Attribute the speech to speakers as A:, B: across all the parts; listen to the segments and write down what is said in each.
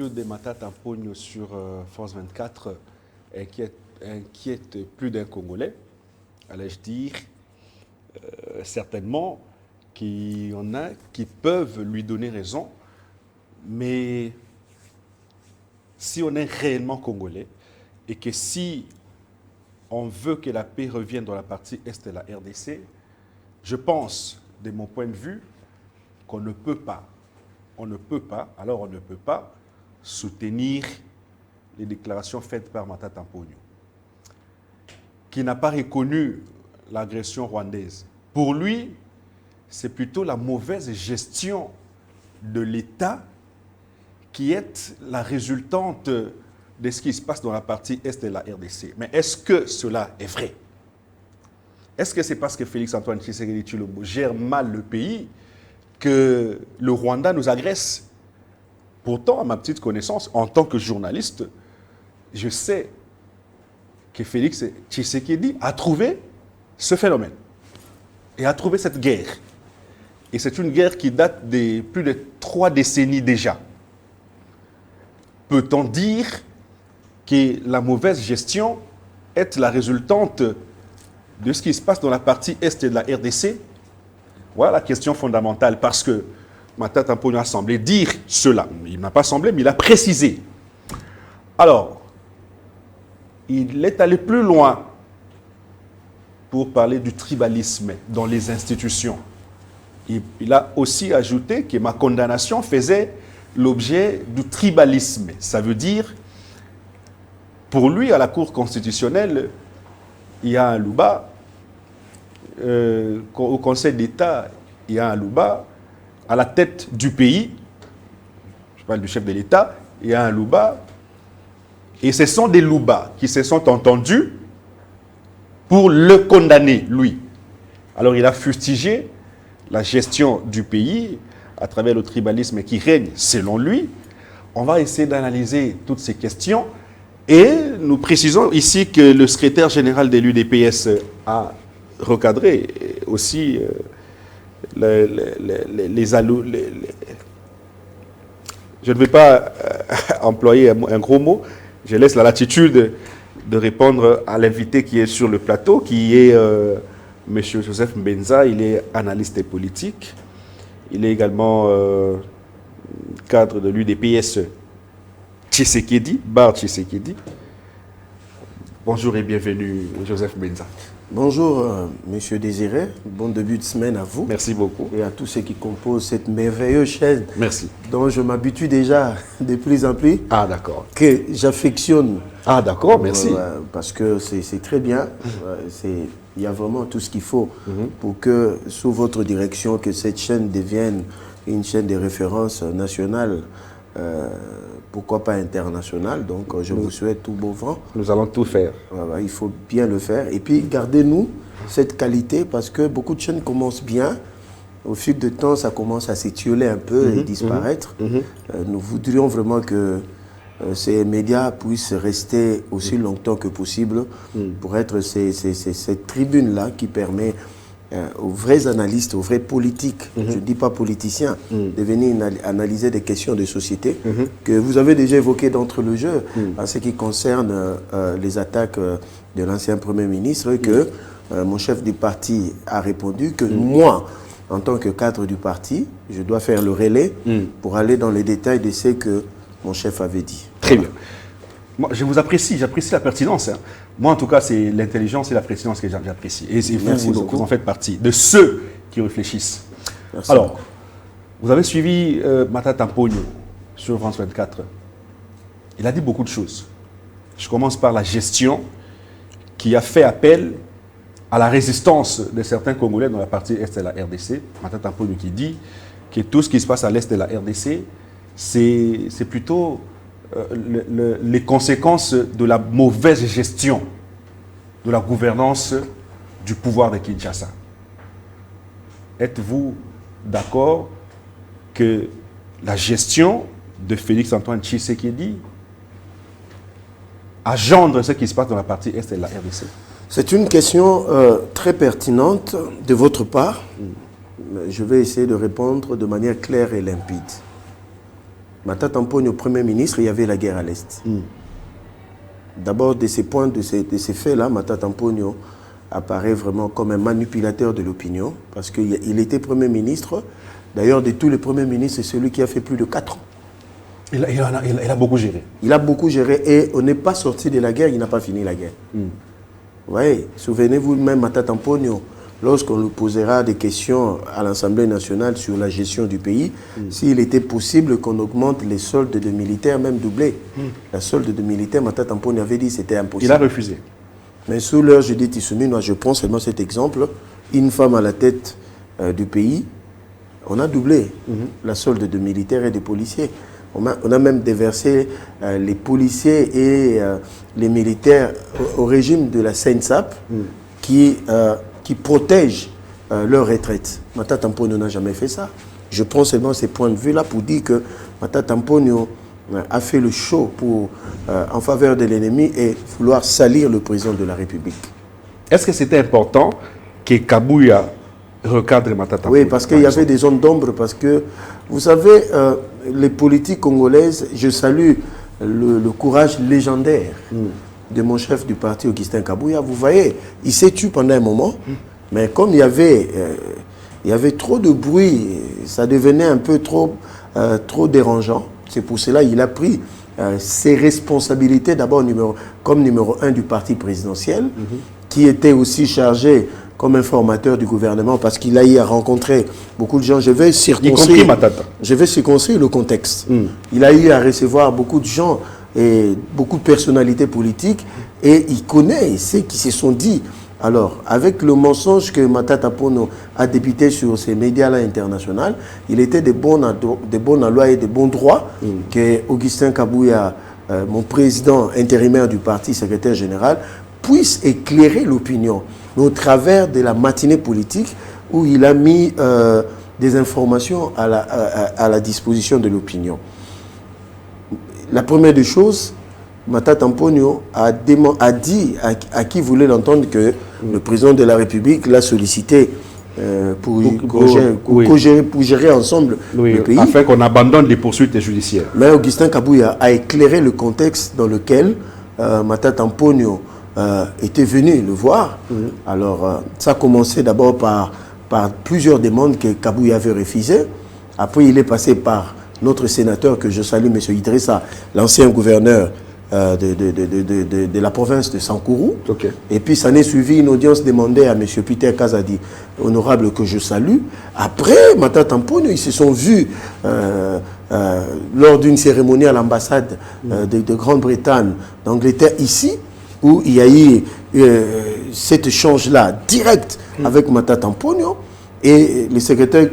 A: l'interview de Matata Mponyo sur France 24 inquiète plus d'un Congolais, allais-je dire, certainement qu'il y en a qui peuvent lui donner raison, mais si on est réellement Congolais et que si on veut que la paix revienne dans la partie est de la RDC, je pense, de mon point de vue, qu'on ne peut pas, on ne peut pas soutenir les déclarations faites par Matata Mponyo, qui n'a pas reconnu l'agression rwandaise. Pour lui, c'est plutôt la mauvaise gestion de l'État qui est la résultante de ce qui se passe dans la partie est de la RDC. Mais est-ce que cela est vrai? Est-ce que c'est parce que Félix-Antoine Tshisekedi Tshilombo gère mal le pays que le Rwanda nous agresse? Pourtant, à ma petite connaissance, en tant que journaliste, je sais que Félix Tshisekedi a trouvé ce phénomène et a trouvé cette guerre. Et c'est une guerre qui date de plus de 3 décennies déjà. Peut-on dire que la mauvaise gestion est la résultante de ce qui se passe dans la partie est de la RDC? Voilà la question fondamentale, parce que Matata Mponyo a semblé dire cela. Il n'a pas semblé, mais il a précisé. Alors, il est allé plus loin pour parler du tribalisme dans les institutions. Il a aussi ajouté que ma condamnation faisait l'objet du tribalisme. Ça veut dire, pour lui, à la Cour constitutionnelle, il y a un Louba. Au Conseil d'État, il y a un Louba. À la tête du pays, je parle du chef de l'État, il y a un Louba. Et ce sont des Loubas qui se sont entendus pour le condamner, lui. Alors il a fustigé la gestion du pays à travers le tribalisme qui règne selon lui. On va essayer d'analyser toutes ces questions et nous précisons ici que le secrétaire général de l'UDPS a recadré aussi je ne vais pas employer un gros mot, je laisse la latitude de répondre à l'invité qui est sur le plateau, qui est M. Joseph Mbenza. Il est analyste politique. Il est également cadre de l'UDPS Tshisekedi, Bar Tshisekedi. Bonjour et bienvenue, Joseph Mbenza.
B: Bonjour, Monsieur Désiré. Bon début de semaine à vous.
A: Merci beaucoup.
B: Et à tous ceux qui composent cette merveilleuse chaîne.
A: Merci.
B: Dont je m'habitue déjà de plus en plus.
A: Ah, d'accord.
B: Que j'affectionne.
A: Ah, d'accord, merci.
B: Parce que c'est très bien. Il y a vraiment tout ce qu'il faut pour que, sous votre direction, que cette chaîne devienne une chaîne de référence nationale. Pourquoi pas international. Donc je vous souhaite tout beau vent.
A: Nous allons tout faire.
B: Voilà, il faut bien le faire. Et puis gardez-nous cette qualité, parce que beaucoup de chaînes commencent bien. Au fil du temps, ça commence à s'étioler un peu et disparaître. Nous voudrions vraiment que ces médias puissent rester aussi longtemps que possible pour être cette tribune-là qui permet aux vrais analystes, aux vrais politiques, je ne dis pas politiciens, de venir analyser des questions de société que vous avez déjà évoquées d'entre le jeu en ce qui concerne les attaques de l'ancien Premier ministre, que mon chef du parti a répondu que moi, en tant que cadre du parti, je dois faire le relais pour aller dans les détails de ce que mon chef avait dit.
A: Très bien. Moi, je vous apprécie, j'apprécie la pertinence. Hein. Moi, en tout cas, c'est l'intelligence et la pertinence que j'apprécie. Et vous en faites partie de ceux qui réfléchissent.
B: Merci.
A: Alors, vous avez suivi Matata Mponyo sur France 24. Il a dit beaucoup de choses. Je commence par la gestion qui a fait appel à la résistance de certains Congolais dans la partie est de la RDC. Matata Mponyo qui dit que tout ce qui se passe à l'est de la RDC, c'est plutôt les conséquences de la mauvaise gestion de la gouvernance du pouvoir de Kinshasa. Êtes-vous d'accord que la gestion de Félix-Antoine Tshisekedi engendre ce qui se passe dans la partie est de la RDC?
B: C'est une question très pertinente de votre part. Je vais essayer de répondre de manière claire et limpide. Matata Mponyo, Premier ministre, il y avait la guerre à l'Est. D'abord, de ces points, de ces faits-là, Matata Mponyo apparaît vraiment comme un manipulateur de l'opinion, parce qu'il était Premier ministre. D'ailleurs, de tous les premiers ministres, c'est celui qui a fait plus de 4 ans.
A: Il a beaucoup géré.
B: Il a beaucoup géré et on n'est pas sorti de la guerre, il n'a pas fini la guerre. Oui, souvenez-vous même Matata Mponyo, lorsqu'on lui posera des questions à l'Assemblée nationale sur la gestion du pays, s'il était possible qu'on augmente les soldes de militaires, même doublés. La solde de militaires, Matata Mponyo avait dit que c'était impossible.
A: Il a refusé.
B: Mais sous l'heure Judith Issoumi, moi je prends seulement cet exemple, une femme à la tête du pays, on a doublé la solde de militaires et de policiers. On a même déversé les policiers et les militaires au régime de la CNSAP qui protègent leur retraite. Matata Mponyo n'a jamais fait ça. Je prends seulement ces points de vue-là pour dire que Matata Mponyo a fait le show en faveur de l'ennemi et vouloir salir le président de la République.
A: Est-ce que c'était important que Kabuya recadre Matata Mponyo?
B: Oui, parce qu'il y avait des zones d'ombre, parce que, vous savez, les politiques congolaises, je salue le courage légendaire de mon chef du parti, Augustin Kabuya. Vous voyez, il s'est tué pendant un moment, mais comme il y avait trop de bruit, ça devenait un peu trop dérangeant. C'est pour cela qu'il a pris ses responsabilités, d'abord comme numéro 1 du parti présidentiel, qui était aussi chargé comme informateur du gouvernement, parce qu'il a eu à rencontrer beaucoup de gens. Je vais circonscrire le contexte. Il a eu à recevoir beaucoup de gens et beaucoup de personnalités politiques, et il connaît, il sait qui se sont dit. Alors, avec le mensonge que Matata Mponyo a débuté sur ces médias-là internationaux, il était de bonne loi et de bon droit que Augustin Kabuya, mon président intérimaire du parti, secrétaire général, puisse éclairer l'opinion au travers de la matinée politique où il a mis des informations à la disposition de l'opinion. La première des choses, Matata Mponyo a dit à qui voulait l'entendre que le président de la République l'a sollicité pour gérer ensemble le pays.
A: Afin qu'on abandonne les poursuites judiciaires.
B: Mais Augustin Kabuya a éclairé le contexte dans lequel Matata Mponyo était venu le voir. Alors, ça a commencé d'abord par plusieurs demandes que Kabuya avait refusées. Après, il est passé par notre sénateur que je salue, M. Idrissa, l'ancien gouverneur de la province de Sankourou. Et puis, ça n'est suivi une audience demandée à M. Peter Kazadi, honorable que je salue. Après, Matata Mponyo, ils se sont vus lors d'une cérémonie à l'ambassade de Grande-Bretagne, d'Angleterre, ici, où il y a eu cet échange-là direct avec Matata Mponyo. Et le secrétaire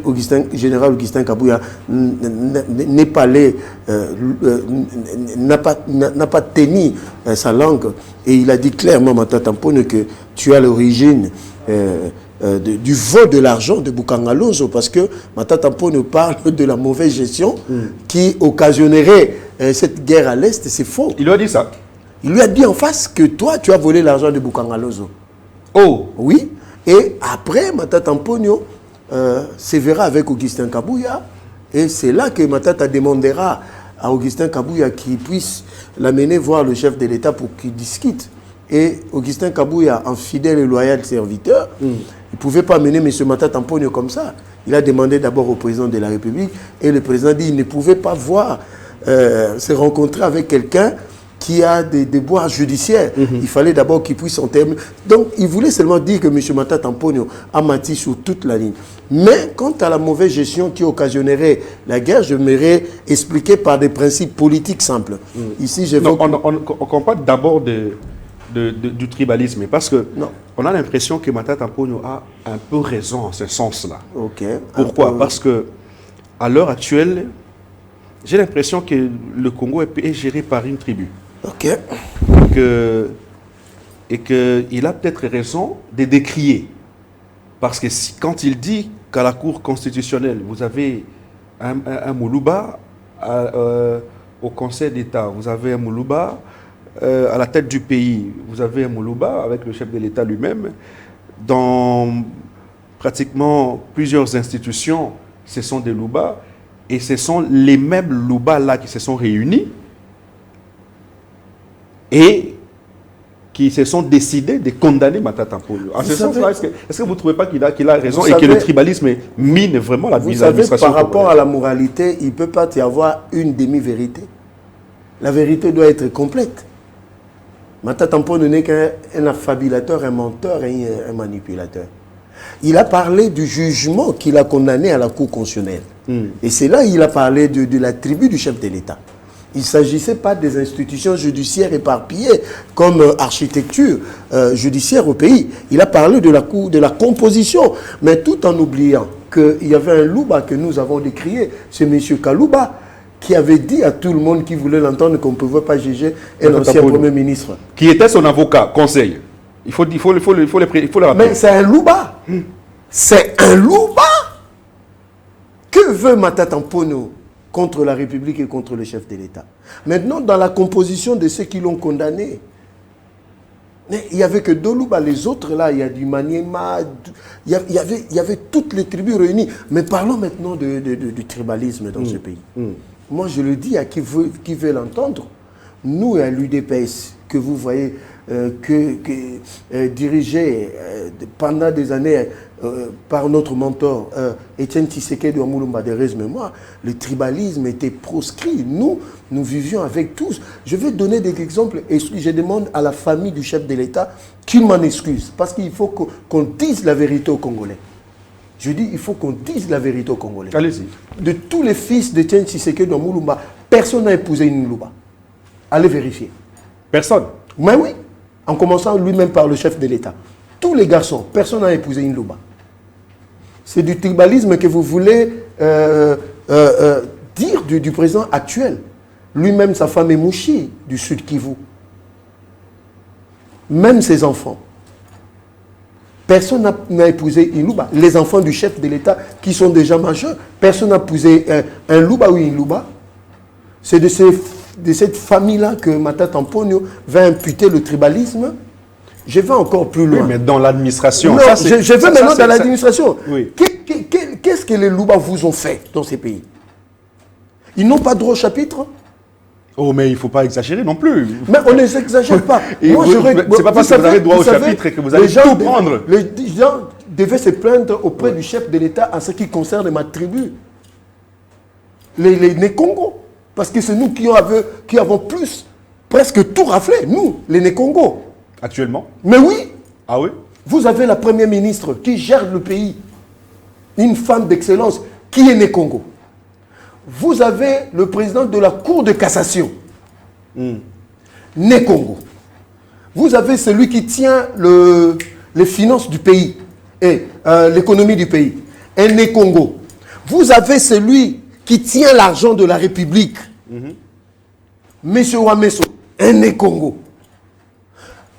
B: général Augustin Kabuya n'a pas tenu sa langue. Et il a dit clairement, Matata Mponyo, que tu as l'origine du vol de l'argent de Bukangalonzo, parce que Matata Mponyo parle de la mauvaise gestion qui occasionnerait cette guerre à l'Est. C'est faux.
A: Il lui a dit ça?
B: Il lui a dit en face que toi, tu as volé l'argent de Bukangalonzo.
A: Oh!
B: Oui. Et après, Matata Mponyo se verra avec Augustin Kabuya. Et c'est là que Matata demandera à Augustin Kabuya qu'il puisse l'amener voir le chef de l'État pour qu'il discute. Et Augustin Kabuya, un fidèle et loyal serviteur, il ne pouvait pas mener M. Matata Mponyo comme ça. Il a demandé d'abord au président de la République. Et le président dit qu'il ne pouvait pas se rencontrer avec quelqu'un qui a des déboires judiciaires. Il fallait d'abord qu'il puisse en terminer. Donc, il voulait seulement dire que M. Matata Mponyo a menti sur toute la ligne. Mais quant à la mauvaise gestion qui occasionnerait la guerre, je m'aurais expliqué par des principes politiques simples. Ici,
A: on comprend d'abord du tribalisme, parce que on a l'impression que Matata Mponyo a un peu raison en ce sens-là. Pourquoi? Parce que à l'heure actuelle, j'ai l'impression que le Congo est géré par une tribu. Et qu'il a peut-être raison de décrier. Parce que quand il dit qu'à la Cour constitutionnelle, vous avez un Moulouba au Conseil d'État, vous avez un Moulouba à la tête du pays, vous avez un Moulouba avec le chef de l'État lui-même, dans pratiquement plusieurs institutions, ce sont des Loubas. Et ce sont les mêmes Luba-là qui se sont réunis et qui se sont décidés de condamner Matata Ponyo. En ce sens-là, est-ce que vous ne trouvez pas qu'il a raison et que le tribalisme mine vraiment l'administration?
B: Par rapport à la moralité, il ne peut pas y avoir une demi-vérité. La vérité doit être complète. Matata Ponyo n'est qu'un affabulateur, un menteur et un manipulateur. Il a parlé du jugement qu'il a condamné à la Cour constitutionnelle. Et c'est là qu'il a parlé de la tribu du chef de l'État. Il ne s'agissait pas des institutions judiciaires éparpillées comme architecture judiciaire au pays. Il a parlé de la composition, mais tout en oubliant qu'il y avait un Louba que nous avons décrié, c'est M. Kalouba, qui avait dit à tout le monde qui voulait l'entendre qu'on ne pouvait pas juger un ancien Premier ministre.
A: Qui était son avocat, conseil. Il faut le rappeler.
B: Mais c'est un Louba. C'est un Louba. Que veut Matata Ponyo contre la République et contre le chef de l'État? Maintenant, dans la composition de ceux qui l'ont condamné, mais il n'y avait que deux Louba. Les autres, là, il y a du Maniema, il y avait toutes les tribus réunies. Mais parlons maintenant du tribalisme dans ce pays. Moi, je le dis à qui veut l'entendre. Nous, à l'UDPS, que vous voyez dirigé pendant des années par notre mentor Etienne Tshisekedi Amulumba de mémoire, le tribalisme était proscrit. Nous vivions avec tous. Je vais donner des exemples. Et je demande à la famille du chef de l'État qu'il m'en excuse. Parce qu'il faut qu'on dise la vérité aux Congolais. Je dis, il faut qu'on dise la vérité aux Congolais.
A: Allez-y.
B: De tous les fils d'Etienne Tshisekedi Amulumba, personne n'a épousé une Louba. Allez vérifier.
A: Personne.
B: Mais oui. En commençant lui-même par le chef de l'État. Tous les garçons, personne n'a épousé une Louba. C'est du tribalisme que vous voulez dire du président actuel. Lui-même, sa femme est Mouchi, du Sud Kivu. Même ses enfants. Personne n'a épousé une Louba. Les enfants du chef de l'État qui sont déjà majeurs, personne n'a épousé un Louba ou une Louba. C'est de cette famille-là que Matata Ponyo va imputer le tribalisme. Je vais encore plus loin.
A: Oui, mais dans l'administration.
B: Non, je vais maintenant dans l'administration.
A: Oui.
B: Qu'est-ce que les Louba vous ont fait dans ces pays? Ils n'ont pas droit au chapitre?
A: Oh, mais il ne faut pas exagérer non plus.
B: Mais on ne s'exagère pas.
A: C'est pas parce que vous avez droit au chapitre et que vous allez tout prendre.
B: Les gens devaient se plaindre auprès du chef de l'État en ce qui concerne ma tribu. Les Congo. Parce que c'est nous qui avons presque tout raflé, nous, les Né-Congo.
A: Actuellement?
B: Mais oui.
A: Ah oui?
B: Vous avez la première ministre qui gère le pays, une femme d'excellence qui est Né-Congo. Vous avez le président de la Cour de cassation, Né-Congo. Vous avez celui qui tient les finances du pays et l'économie du pays, un Né-Congo. Vous avez celui qui tient l'argent de la République, Monsieur Wameso, un Né-Congo.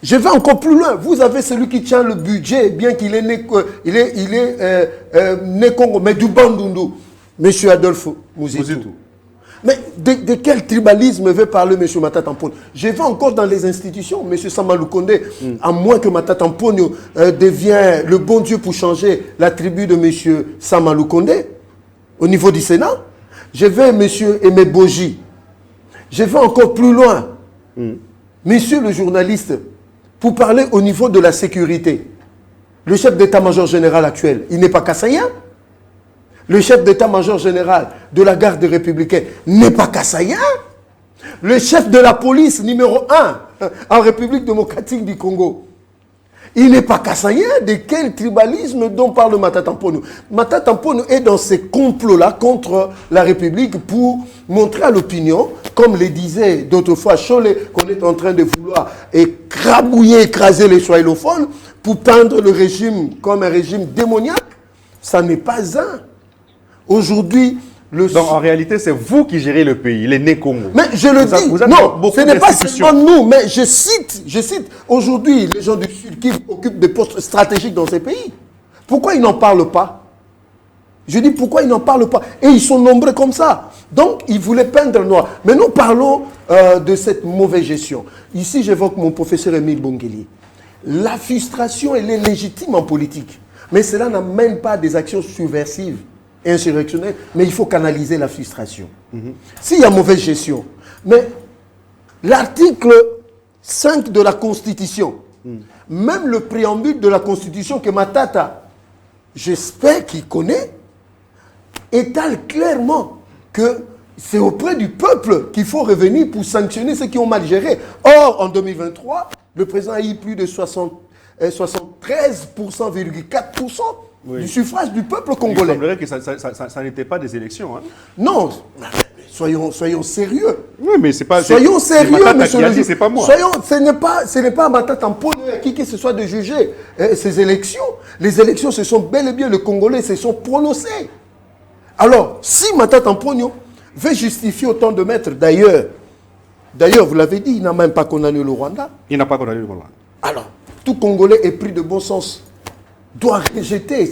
B: Je vais encore plus loin. Vous avez celui qui tient le budget, bien qu'il est Né-Congo, mais du Bandundu, Monsieur Adolphe Muzitu. Mais de quel tribalisme veut parler M. Matata Ponyo? Je vais encore dans les institutions. M. Samalou Kondé, à moins que Matata Ponyo devienne le bon Dieu pour changer la tribu de M. Samalou Kondé, au niveau du Sénat. Je vais M. Aimé Boji. Je vais encore plus loin. Monsieur le journaliste, pour parler au niveau de la sécurité, le chef d'état-major général actuel, il n'est pas kassaïen. Le chef d'état-major général de la garde républicaine n'est pas kassaïen. Le chef de la police numéro 1 en République démocratique du Congo, il n'est pas kassaïen. De quel tribalisme dont parle Matata Ponyo? Matata Ponyo est dans ces complots-là contre la République pour montrer à l'opinion, comme le disait d'autres fois Cholet, qu'on est en train de vouloir écraser les swahilophones pour peindre le régime comme un régime démoniaque. Ça n'est pas un. Aujourd'hui,
A: donc en réalité, c'est vous qui gérez le pays, les Né-Congo.
B: Mais je le dis, non, ce n'est pas seulement nous, mais je cite, aujourd'hui, les gens du Sud qui occupent des postes stratégiques dans ces pays. Pourquoi ils n'en parlent pas? Je dis pourquoi ils n'en parlent pas. Et ils sont nombreux comme ça. Donc, ils voulaient peindre noir. Mais nous parlons de cette mauvaise gestion. Ici, j'évoque mon professeur Émile Bongeli. La frustration, elle est légitime en politique. Mais cela n'amène pas des actions subversives et insurrectionnelle, mais il faut canaliser la frustration. S'il y a mauvaise gestion, mais l'article 5 de la Constitution, même le préambule de la Constitution que Matata, j'espère qu'il connaît, étale clairement que c'est auprès du peuple qu'il faut revenir pour sanctionner ceux qui ont mal géré. Or, en 2023, le président a eu plus de 73,4% du suffrage du peuple congolais.
A: Il semblerait que ça n'était pas des élections. Hein.
B: Non, soyons sérieux.
A: Oui, mais c'est pas...
B: Soyons sérieux, monsieur le juge.
A: C'est pas moi.
B: Ce n'est pas à Matata Mponyo à qui que ce soit de juger ces élections. Les élections, ce sont bel et bien les Congolais se sont prononcés. Alors, si Matata Mponyo veut justifier autant de maîtres, d'ailleurs, vous l'avez dit, il n'a même pas condamné le Rwanda.
A: Il n'a pas condamné le Rwanda.
B: Alors, tout Congolais est pris de bon sens, doit rejeter.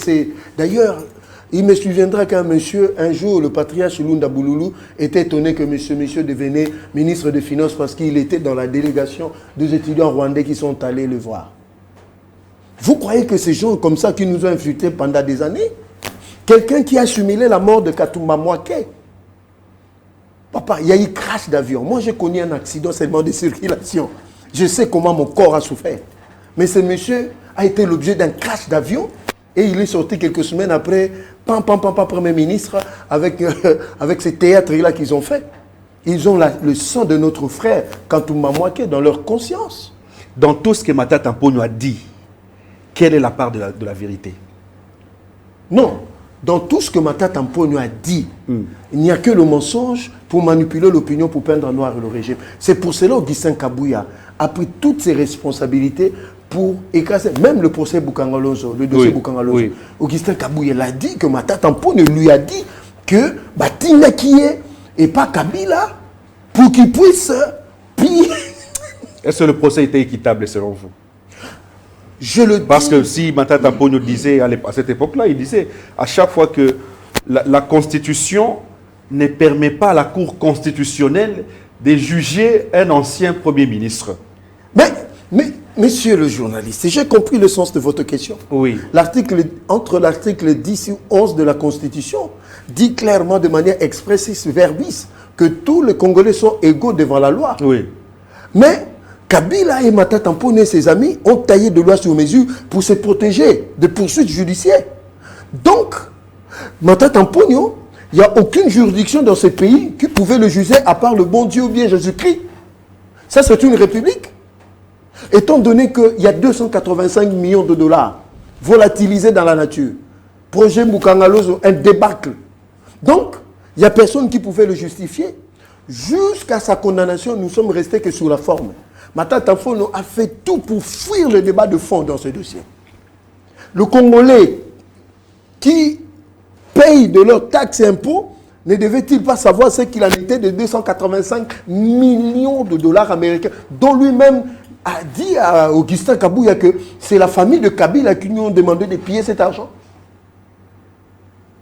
B: D'ailleurs, il me souviendra qu'un monsieur, un jour, le patriarche Lunda Bouloulou était étonné que monsieur devenait ministre des Finances parce qu'il était dans la délégation des étudiants rwandais qui sont allés le voir. Vous croyez que ces gens comme ça qui nous ont infiltrés pendant des années, quelqu'un qui a assimilé la mort de Katumba Mwake, papa, il y a eu crash d'avion. Moi, j'ai connu un accident seulement de circulation. Je sais comment mon corps a souffert. Mais ce monsieur a été l'objet d'un crash d'avion et il est sorti quelques semaines après, Premier ministre, avec ces théâtres-là qu'ils ont fait. Ils ont le sang de notre frère Katumba Mwake dans leur conscience.
A: Dans tout ce que Matata Mponyo a dit, quelle est la part de la vérité?
B: Non. Dans tout ce que Matata Mponyo a dit, il n'y a que le mensonge pour manipuler l'opinion, pour peindre en noir le régime. C'est pour cela qu'Augustin Kabouya a pris toutes ses responsabilités pour écraser, même le procès Boukangalonzo, le dossier Boukangalonzo. Oui. Augustin Kabouya l'a dit, que Matata Mponyo lui a dit que Batinga Kié et pas Kabila, pour qu'il puisse piller.
A: Est-ce que le procès était équitable selon vous?
B: Je le dis.
A: Parce que si Matata Mponyo disait, à cette époque-là, il disait, à chaque fois que la Constitution ne permet pas à la Cour constitutionnelle de juger un ancien Premier ministre.
B: Mais, monsieur le journaliste, j'ai compris le sens de votre question.
A: Oui.
B: Entre l'article 10 et 11 de la Constitution, dit clairement de manière expressis verbis que tous les Congolais sont égaux devant la loi.
A: Oui.
B: Mais Kabila et Matata Mponyo et ses amis ont taillé de loi sur mesure pour se protéger de poursuites judiciaires. Donc, Matata Mponyo, il n'y a aucune juridiction dans ce pays qui pouvait le juger à part le bon Dieu ou bien Jésus-Christ. Ça, c'est une république. Étant donné qu'il y a 285 millions de dollars volatilisés dans la nature, projet Boukangalonzo, un débâcle. Donc, il n'y a personne qui pouvait le justifier. Jusqu'à sa condamnation, nous sommes restés que sur la forme. Matata Mponyo a fait tout pour fuir le débat de fond dans ce dossier. Le Congolais qui paye de leurs taxes et impôts, ne devait-il pas savoir ce qu'il en était de 285 millions de dollars américains, dont lui-même a dit à Augustin Kabouya que c'est la famille de Kabila qui lui ont demandé de piller cet argent?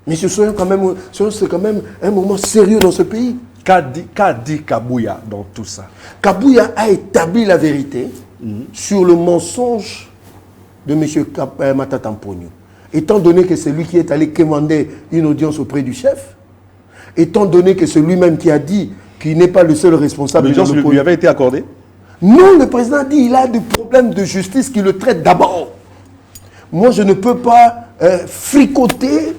B: Mais c'est quand même un moment sérieux dans ce pays.
A: Qu'a dit Kabouya dans tout ça?
B: Kabouya a établi la vérité sur le mensonge de M. Matata Mponyo. Étant donné que c'est lui qui est allé commander une audience auprès du chef, étant donné que c'est lui-même qui a dit qu'il n'est pas le seul responsable.
A: L'audience lui avait été accordée?
B: Non, le président a dit qu'il a des problèmes de justice qui le traitent d'abord. Moi, je ne peux pas fricoter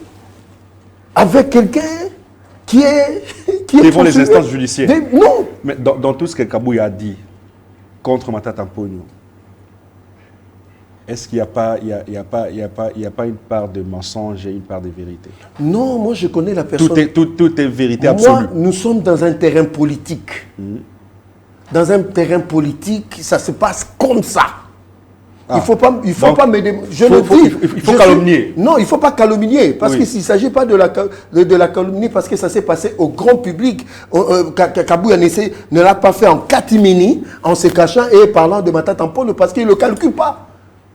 B: avec quelqu'un qui est
A: devant les instances judiciaires.
B: Non.
A: Mais dans tout ce que Kabouya a dit contre Matata Mponyo, est-ce qu'il n'y a pas une part de mensonge et une part de vérité?
B: Non, moi je connais la personne.
A: Tout est vérité absolue.
B: Moi, nous sommes dans un terrain politique. Dans un terrain politique, ça se passe comme ça. Il faut pas m'aider.
A: Il faut calomnier.
B: Non, il ne faut pas calomnier. Parce qu'il ne s'agit pas de la calomnie, parce que ça s'est passé au grand public. Kabouya ne l'a pas fait en catimini, en se cachant et parlant de Matata Mponyo, parce qu'il ne le calcule pas.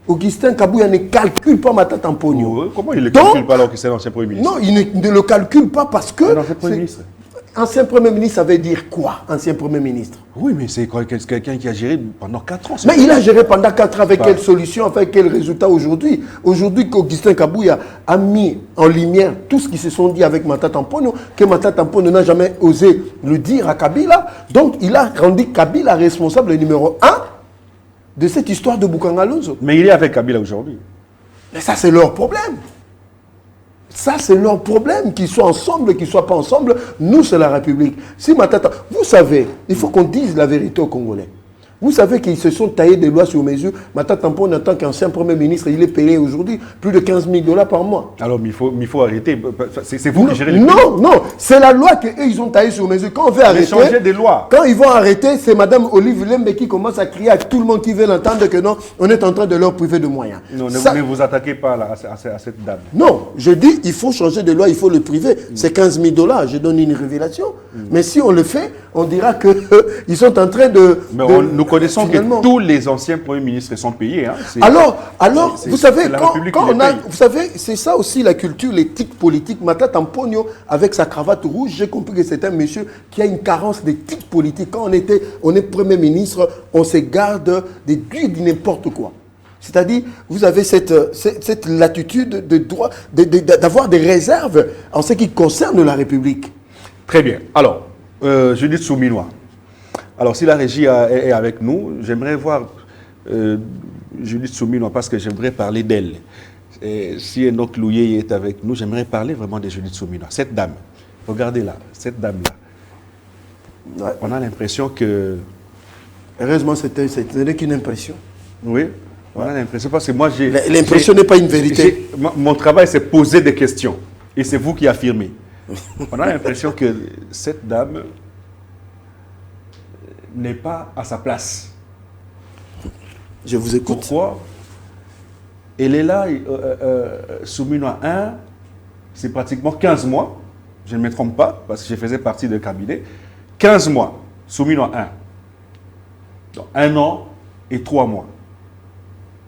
B: Augustin Kabouya ne calcule pas Matata Mponyo.
A: Comment il ne le calcule pas alors que c'est l'ancien Premier ministre?
B: Non, il ne le calcule pas parce que...
A: L'ancien Premier ministre.
B: Ancien Premier ministre, ça veut dire quoi, ancien Premier ministre?
A: Oui, mais c'est quelqu'un qui a géré pendant 4 ans.
B: Mais il a géré pendant 4 ans avec quelle solution, avec quel résultat aujourd'hui? Aujourd'hui, qu'Augustin Kabouya a mis en lumière tout ce qui se sont dit avec Matata Mponyo, que Matata Mponyo n'a jamais osé le dire à Kabila. Donc, il a rendu Kabila responsable numéro 1 de cette histoire de Boukangalonzo.
A: Mais il est avec Kabila aujourd'hui.
B: Mais ça, c'est leur problème. Ça, c'est leur problème, qu'ils soient ensemble, qu'ils ne soient pas ensemble. Nous, c'est la République. Si Matata... Vous savez, il faut qu'on dise la vérité aux Congolais. Vous savez qu'ils se sont taillés des lois sur mesure. Matata Mponyo, en tant qu'ancien Premier ministre, il est payé aujourd'hui plus de 15 000 $ par mois.
A: Alors, mais il faut arrêter. C'est vous qui gérez les
B: pays.
A: Non,
B: non, c'est la loi qu'eux, ils ont taillée sur mesure. Quand on veut arrêter...
A: changer des lois.
B: Quand ils vont arrêter, c'est Mme Olive Lembe qui commence à crier à tout le monde qui veut l'entendre que non, on est en train de leur priver de moyens.
A: Non, ne vous attaquez pas là, à cette dame.
B: Non, je dis, il faut changer de loi, il faut le priver. C'est 15 000 $, je donne une révélation. Mais si on le fait, on dira qu'ils sont en train de...
A: Mais nous connaissons que tous les anciens premiers ministres sont payés. Hein.
B: Alors vous savez, quand on a...
A: Vous
B: savez, c'est ça aussi la culture, l'éthique politique. Matata Mponyo, avec sa cravate rouge, j'ai compris que c'est un monsieur qui a une carence d'éthique politique. Quand on est Premier ministre, on se garde de dire n'importe quoi. C'est-à-dire, vous avez cette latitude de droit, d'avoir des réserves en ce qui concerne la République.
A: Très bien. Alors, Judith Souminois. Alors, si la régie est avec nous, j'aimerais voir Judith Souminois parce que j'aimerais parler d'elle. Si Enoch Louyé est avec nous, j'aimerais parler vraiment de Judith Souminois. Cette dame, regardez-là, cette dame-là. Ouais. On a l'impression que...
B: Heureusement, ce n'est qu'une impression.
A: Oui, on a l'impression parce que moi, j'ai...
B: L'impression n'est pas une vérité.
A: Mon travail, c'est poser des questions. Et c'est vous qui affirmez. On a l'impression que cette dame n'est pas à sa place.
B: Je vous écoute.
A: Pourquoi? Elle est là, Souminois 1, c'est pratiquement 15 mois. Je ne me trompe pas, parce que je faisais partie de cabinet. 15 mois, Souminois 1. Donc 1 an et 3 mois.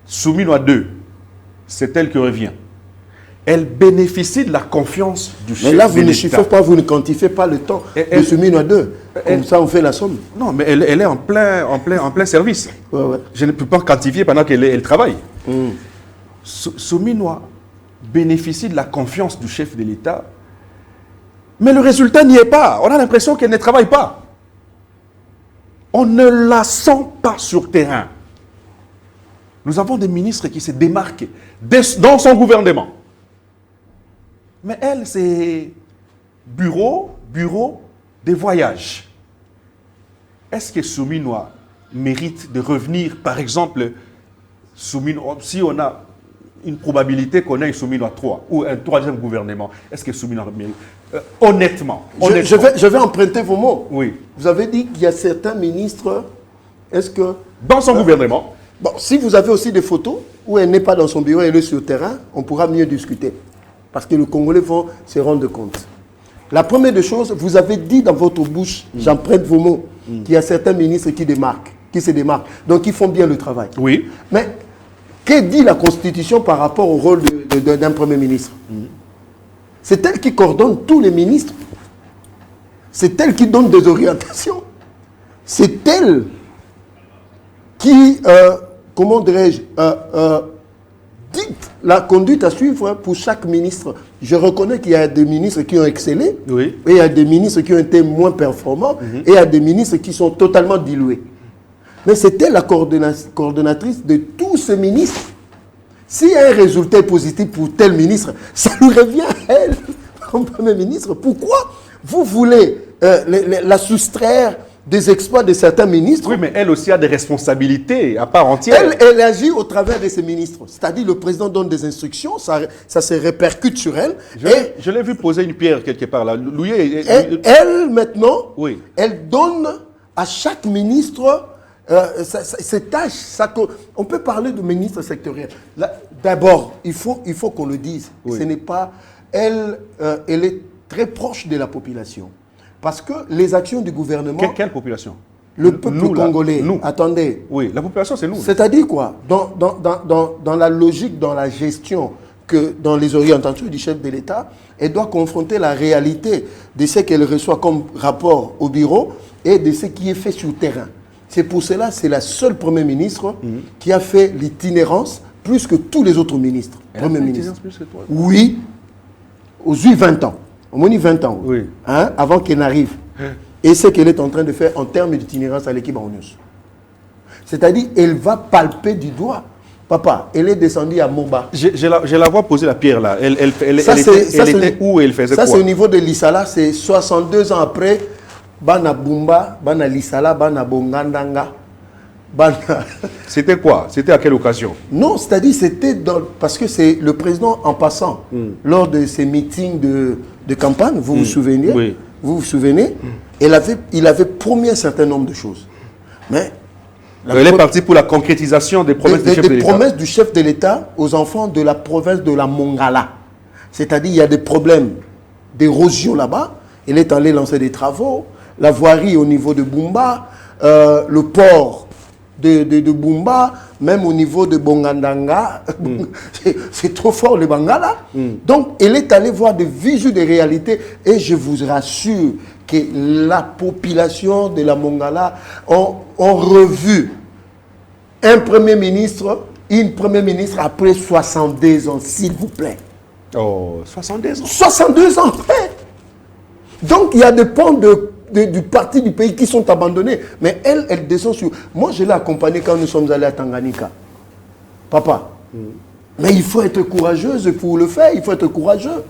A: Souminois 2, c'est elle qui revient. Elle bénéficie de la confiance du chef de l'État.
B: Mais là, vous ne chiffrez pas, vous ne quantifiez pas le temps de Souminois 2. Comme ça, on fait la somme.
A: Non, mais elle est en plein service.
B: Ouais.
A: Je ne peux pas quantifier pendant qu'elle travaille. Souminois bénéficie de la confiance du chef de l'État, mais le résultat n'y est pas. On a l'impression qu'elle ne travaille pas. On ne la sent pas sur terrain. Nous avons des ministres qui se démarquent dans son gouvernement. Mais elle, c'est bureau des voyages. Est-ce que Souminois mérite de revenir, par exemple, si on a une probabilité qu'on ait un Souminois 3 ou un 3e gouvernement, est-ce que Souminois mérite honnêtement.
B: Je vais emprunter vos mots.
A: Oui.
B: Vous avez dit qu'il y a certains ministres, est-ce que...
A: Dans son gouvernement.
B: Bon, si vous avez aussi des photos où elle n'est pas dans son bureau, elle est sur le terrain, on pourra mieux discuter. Parce que les Congolais vont se rendre compte. La première des choses, vous avez dit dans votre bouche, j'emprunte vos mots, qu'il y a certains ministres qui se démarquent. Donc, ils font bien le travail.
A: Oui.
B: Mais, que dit la Constitution par rapport au rôle d'un Premier ministre? C'est elle qui coordonne tous les ministres. C'est elle qui donne des orientations. C'est elle qui, comment dirais-je, dicte la conduite à suivre pour chaque ministre. Je reconnais qu'il y a des ministres qui ont excellé,
A: oui,
B: et il y a des ministres qui ont été moins performants, et il y a des ministres qui sont totalement dilués. Mais c'était la coordonnatrice de tous ces ministres. S'il y a un résultat positif pour tel ministre, ça lui revient à elle, comme Premier ministre. Pourquoi vous voulez la soustraire des exploits de certains ministres?
A: Oui, mais elle aussi a des responsabilités à part entière.
B: Elle agit au travers de ses ministres. C'est-à-dire le président donne des instructions, ça se répercute sur elle.
A: Je l'ai vu poser une pierre quelque part là.
B: Elle, maintenant,
A: oui,
B: elle donne à chaque ministre ses tâches. On peut parler de ministre sectoriel. D'abord, il faut qu'on le dise. Oui. Ce n'est pas... Elle est très proche de la population. Parce que les actions du gouvernement...
A: Quelle population?
B: Le peuple congolais.
A: Nous.
B: Attendez.
A: Oui, la population, c'est nous.
B: C'est-à-dire quoi? Dans la logique, dans la gestion que dans les orientations du chef de l'État, elle doit confronter la réalité de ce qu'elle reçoit comme rapport au bureau et de ce qui est fait sur le terrain. C'est pour cela que c'est la seule Premier ministre qui a fait l'itinérance plus que tous les autres ministres. Premier ministre.
A: Plus que toi.
B: Oui, aux 20 ans. Au moins 20 ans.
A: Oui.
B: Hein, avant qu'elle n'arrive. Et ce qu'elle est en train de faire en termes d'itinérance à l'équipe en news. C'est-à-dire, elle va palper du doigt. Papa, elle est descendue à Moba.
A: Je la vois poser la pierre là. Elle était où et elle faisait quoi?
B: Ça, c'est au niveau de l'Issala. C'est 62 ans après. Bana Bumba, Bana Lissala, Bana Bongandanga.
A: C'était quoi? C'était à quelle occasion?
B: Non, c'est-à-dire c'était parce que c'est le président en passant lors de ses meetings de campagne, vous vous souvenez?
A: Oui.
B: Vous vous souvenez? Il avait promis un certain nombre de choses. Mais
A: elle est partie pour la concrétisation des promesses du chef de l'État.
B: Des promesses du chef de l'État aux enfants de la province de la Mongala. C'est-à-dire il y a des problèmes d'érosion là-bas. Elle est allée lancer des travaux. La voirie au niveau de Bumba, le port de Bumba, même au niveau de Bongandanga. C'est trop fort le Bangala. Donc, elle est allée voir des visuels de réalité et je vous rassure que la population de la Mongala ont revu un premier ministre, une première ministre après 62 ans, s'il vous plaît.
A: Oh, 62 ans.
B: 62 ans après. Donc, il y a des pans du parti du pays qui sont abandonnés. Mais elle descend sur... Moi, je l'ai accompagnée quand nous sommes allés à Tanganyika. Papa. Mais il faut être courageuse pour le faire. Il faut être courageux.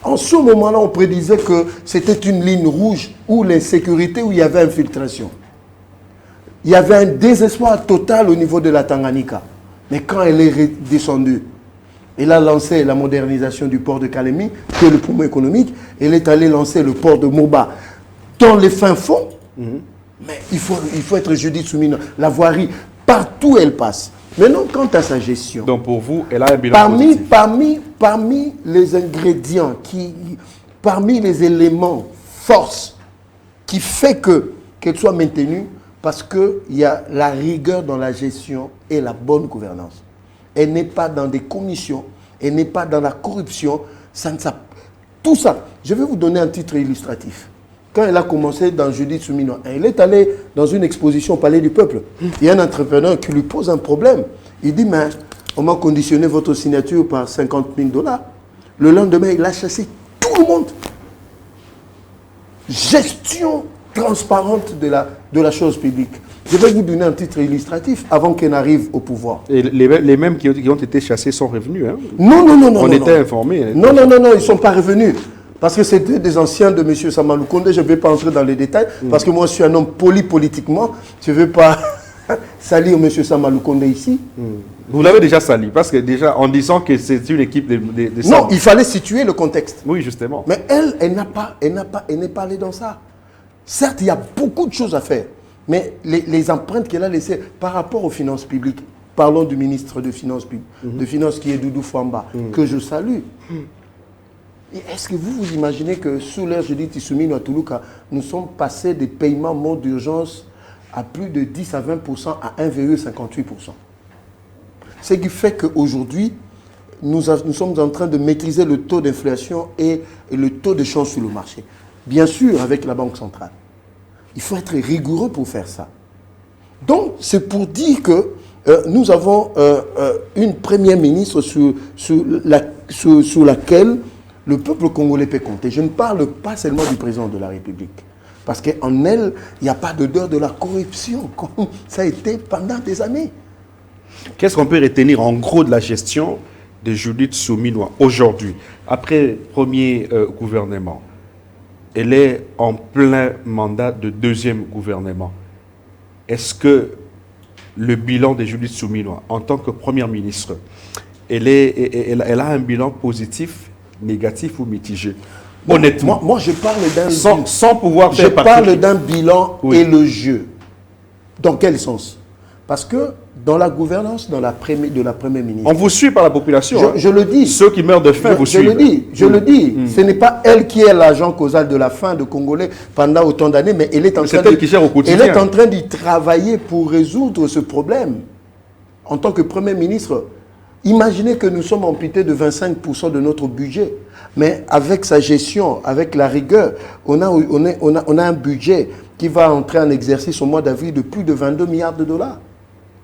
B: En ce moment-là, on prédisait que c'était une ligne rouge où l'insécurité, où il y avait infiltration. Il y avait un désespoir total au niveau de la Tanganyika. Mais quand elle est redescendue, elle a lancé la modernisation du port de Kalemi, qui est le poumon économique. Elle est allée lancer le port de Moba dans les fins fonds. Mais il faut être Judith Soumina. La voirie, partout elle passe. Maintenant, quant à sa gestion.
A: Donc pour vous, elle a un bilan positif.
B: Parmi les ingrédients, parmi les éléments, force, qui fait qu'elle soit maintenue, parce qu'il y a la rigueur dans la gestion et la bonne gouvernance. Elle n'est pas dans des commissions, elle n'est pas dans la corruption. Tout ça, je vais vous donner un titre illustratif. Quand elle a commencé dans Judith Soumino, elle est allée dans une exposition au Palais du Peuple. Il y a un entrepreneur qui lui pose un problème. Il dit, mais on m'a conditionné votre signature par 50 000 $. Le lendemain, il a chassé tout le monde. Gestion transparente de la chose publique. Je vais vous donner un titre illustratif avant qu'elle n'arrive au pouvoir.
A: Et les mêmes qui ont été chassés sont revenus. Hein?
B: Non.
A: On était informés. Hein?
B: Non, ils ne sont pas revenus. Parce que c'était des anciens de M. Samalou Kondé. Je ne vais pas entrer dans les détails. Parce que moi, je suis un homme poli politiquement. Je ne vais pas salir M. Samalou Kondé ici.
A: Vous l'avez déjà sali. Parce que déjà, en disant que c'est une équipe de
B: non, il fallait situer le contexte.
A: Oui, justement.
B: Mais elle n'est pas allée dans ça. Certes, il y a beaucoup de choses à faire. Mais les empreintes qu'elle a laissées par rapport aux finances publiques, parlons du ministre de Finances, qui est Doudou Fouamba, que je salue. Est-ce que vous imaginez que sous l'ère Judith Soumino à Toulouka, nous sommes passés des paiements mode d'urgence à plus de 10 à 20% à 1,58%. Ce qui fait qu'aujourd'hui, nous sommes en train de maîtriser le taux d'inflation et le taux de change sur le marché. Bien sûr, avec la Banque centrale. Il faut être rigoureux pour faire ça. Donc, c'est pour dire que nous avons une première ministre sur laquelle le peuple congolais peut compter. Je ne parle pas seulement du président de la République. Parce qu'en elle, il n'y a pas d'odeur de la corruption, comme ça a été pendant des années.
A: Qu'est-ce qu'on peut retenir en gros de la gestion de Judith Soumino aujourd'hui, après premier gouvernement? Elle est en plein mandat de deuxième gouvernement. Est-ce que le bilan de Judith Soumino en tant que première ministre, elle a un bilan positif, négatif ou mitigé? Honnêtement.
B: Moi, je parle d'un...
A: Sans pouvoir faire
B: je parle d'un bilan élogieux. Dans quel sens? Parce que dans la gouvernance de la première ministre...
A: On vous suit par la population.
B: Je le dis.
A: Ceux qui meurent de faim vous suivent.
B: Je le dis. Ce n'est pas elle qui est l'agent causal de la faim de Congolais pendant autant d'années, mais elle est en train
A: qui gère au quotidien.
B: Elle est en train d'y travailler pour résoudre ce problème. En tant que Premier ministre, Imaginez que nous sommes amputés de 25% de notre budget. Mais avec sa gestion, avec la rigueur, on a un budget qui va entrer en exercice au mois d'avril de plus de 22 milliards de dollars.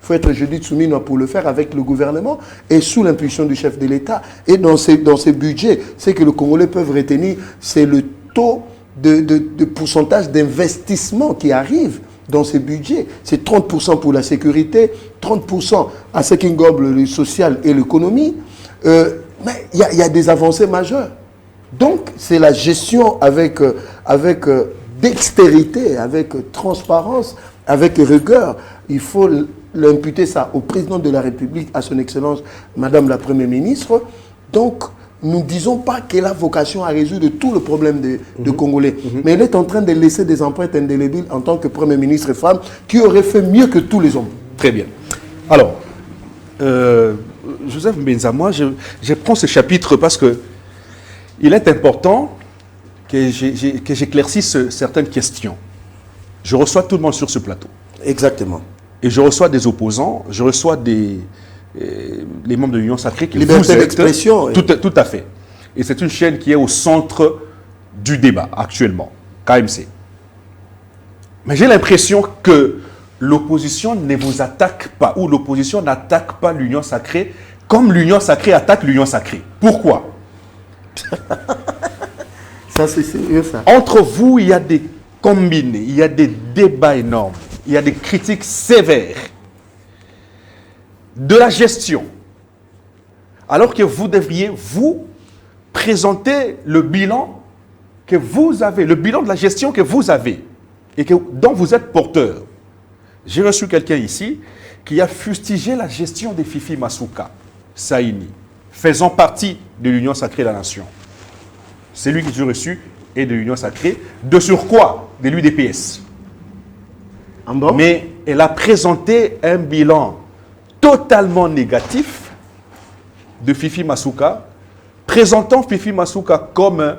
B: Il faut être jeudi Tsumino pour le faire avec le gouvernement et sous l'impulsion du chef de l'État. Et dans ces budgets, ce que les Congolais peuvent retenir, c'est le taux de pourcentage d'investissement qui arrive dans ces budgets. C'est 30% pour la sécurité, 30% à ce qui englobe le social et l'économie. Mais il y a des avancées majeures. Donc, c'est la gestion avec dextérité, avec transparence, avec rigueur. Il faut l'imputer ça au président de la République, à son Excellence, Madame la Première ministre. Donc, nous ne disons pas qu'elle a vocation à résoudre tous les problèmes de Congolais. Mais elle est en train de laisser des empreintes indélébiles en tant que Premier ministre et femme qui aurait fait mieux que tous les hommes.
A: Très bien. Alors, Joseph Mbenza, moi, je prends ce chapitre parce que il est important que j'éclaircisse certaines questions. Je reçois tout le monde sur ce plateau.
B: Exactement.
A: Et je reçois des opposants, je reçois les membres de l'Union Sacrée qui
B: liberté d'expression.
A: Tout à fait. Et c'est une chaîne qui est au centre du débat actuellement, KMC. Mais j'ai l'impression que l'opposition ne vous attaque pas, ou l'opposition n'attaque pas l'Union Sacrée comme l'Union Sacrée attaque l'Union Sacrée. Pourquoi?
B: Ça, c'est sérieux, ça.
A: Entre vous, il y a des combinés, il y a des débats énormes, il y a des critiques sévères de la gestion. Alors que vous devriez, vous, présenter le bilan que vous avez, le bilan de la gestion que vous avez et dont vous êtes porteur. J'ai reçu quelqu'un ici qui a fustigé la gestion des Fifi Masuka Saini, faisant partie de l'Union Sacrée de la Nation. C'est lui que j'ai reçu et de l'Union Sacrée, de surcroît de l'UDPS.
B: Bon?
A: Mais elle a présenté un bilan totalement négatif de Fifi Masuka, présentant Fifi Masuka comme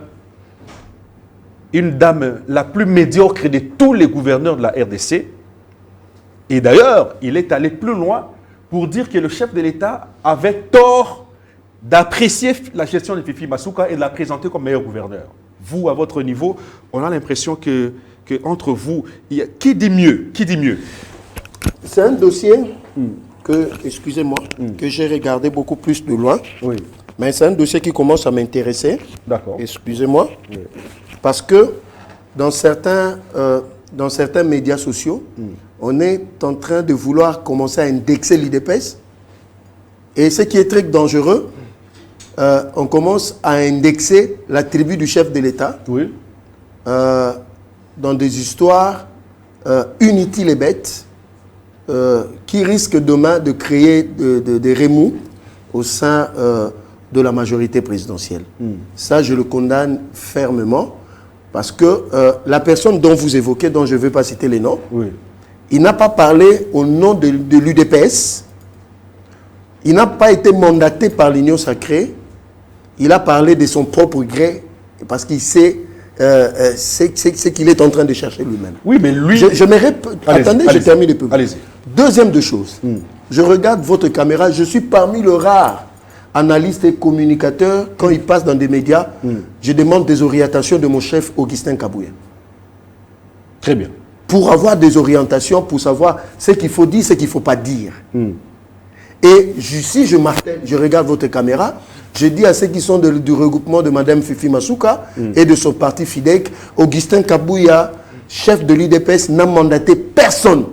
A: une dame la plus médiocre de tous les gouverneurs de la RDC. Et d'ailleurs, il est allé plus loin pour dire que le chef de l'État avait tort d'apprécier la gestion de Fifi Masuka et de la présenter comme meilleur gouverneur. Vous, à votre niveau, on a l'impression que entre vous, il y a... Qui dit mieux? Qui dit mieux?
B: C'est un dossier que, excusez-moi, que j'ai regardé beaucoup plus de loin.
A: Oui.
B: Mais c'est un dossier qui commence à m'intéresser.
A: D'accord.
B: Excusez-moi.
A: Oui.
B: Parce que dans certains médias sociaux, on est en train de vouloir commencer à indexer l'IDPS. Et ce qui est très dangereux, on commence à indexer la tribu du chef de l'État.
A: Oui.
B: Dans des histoires inutiles et bêtes qui risquent demain de créer des remous au sein de la majorité présidentielle. Ça, je le condamne fermement parce que la personne dont vous évoquez, dont je ne veux pas citer les noms,
A: Oui.
B: il n'a pas parlé au nom de l'UDPS, il n'a pas été mandaté par l'Union Sacrée, il a parlé de son propre gré parce qu'il sait ce qu'il est en train de chercher lui-même.
A: Oui, mais lui...
B: Attendez, je termine un peu.
A: Allez-y.
B: Deuxième de choses, je regarde votre caméra, je suis parmi les rares analystes et communicateurs, quand ils passent dans des médias, je demande des orientations de mon chef Augustin Kabouya.
A: Très bien.
B: Pour avoir des orientations, pour savoir ce qu'il faut dire, ce qu'il ne faut pas dire. Et si je martèle, je regarde votre caméra, je dis à ceux qui sont du regroupement de Mme Fifi Masuka et de son parti FIDEC, Augustin Kabouya, chef de l'UDPS, n'a mandaté personne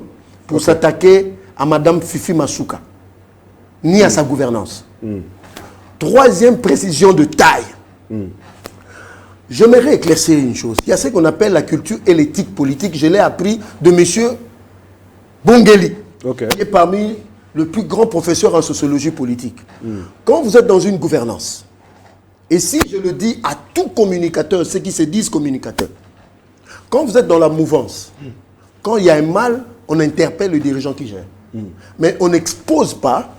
B: pour s'attaquer à Mme Fifi Masuka, ni à sa gouvernance. Troisième précision de taille. J'aimerais éclaircir une chose. Il y a ce qu'on appelle la culture et l'éthique politique. Je l'ai appris de M. Bongeli, qui est parmi le plus grand professeur en sociologie politique. Quand vous êtes dans une gouvernance, et si je le dis à tout communicateur, ceux qui se disent communicateurs, quand vous êtes dans la mouvance, quand il y a un mal, on interpelle le dirigeant qui gère. Mais on n'expose pas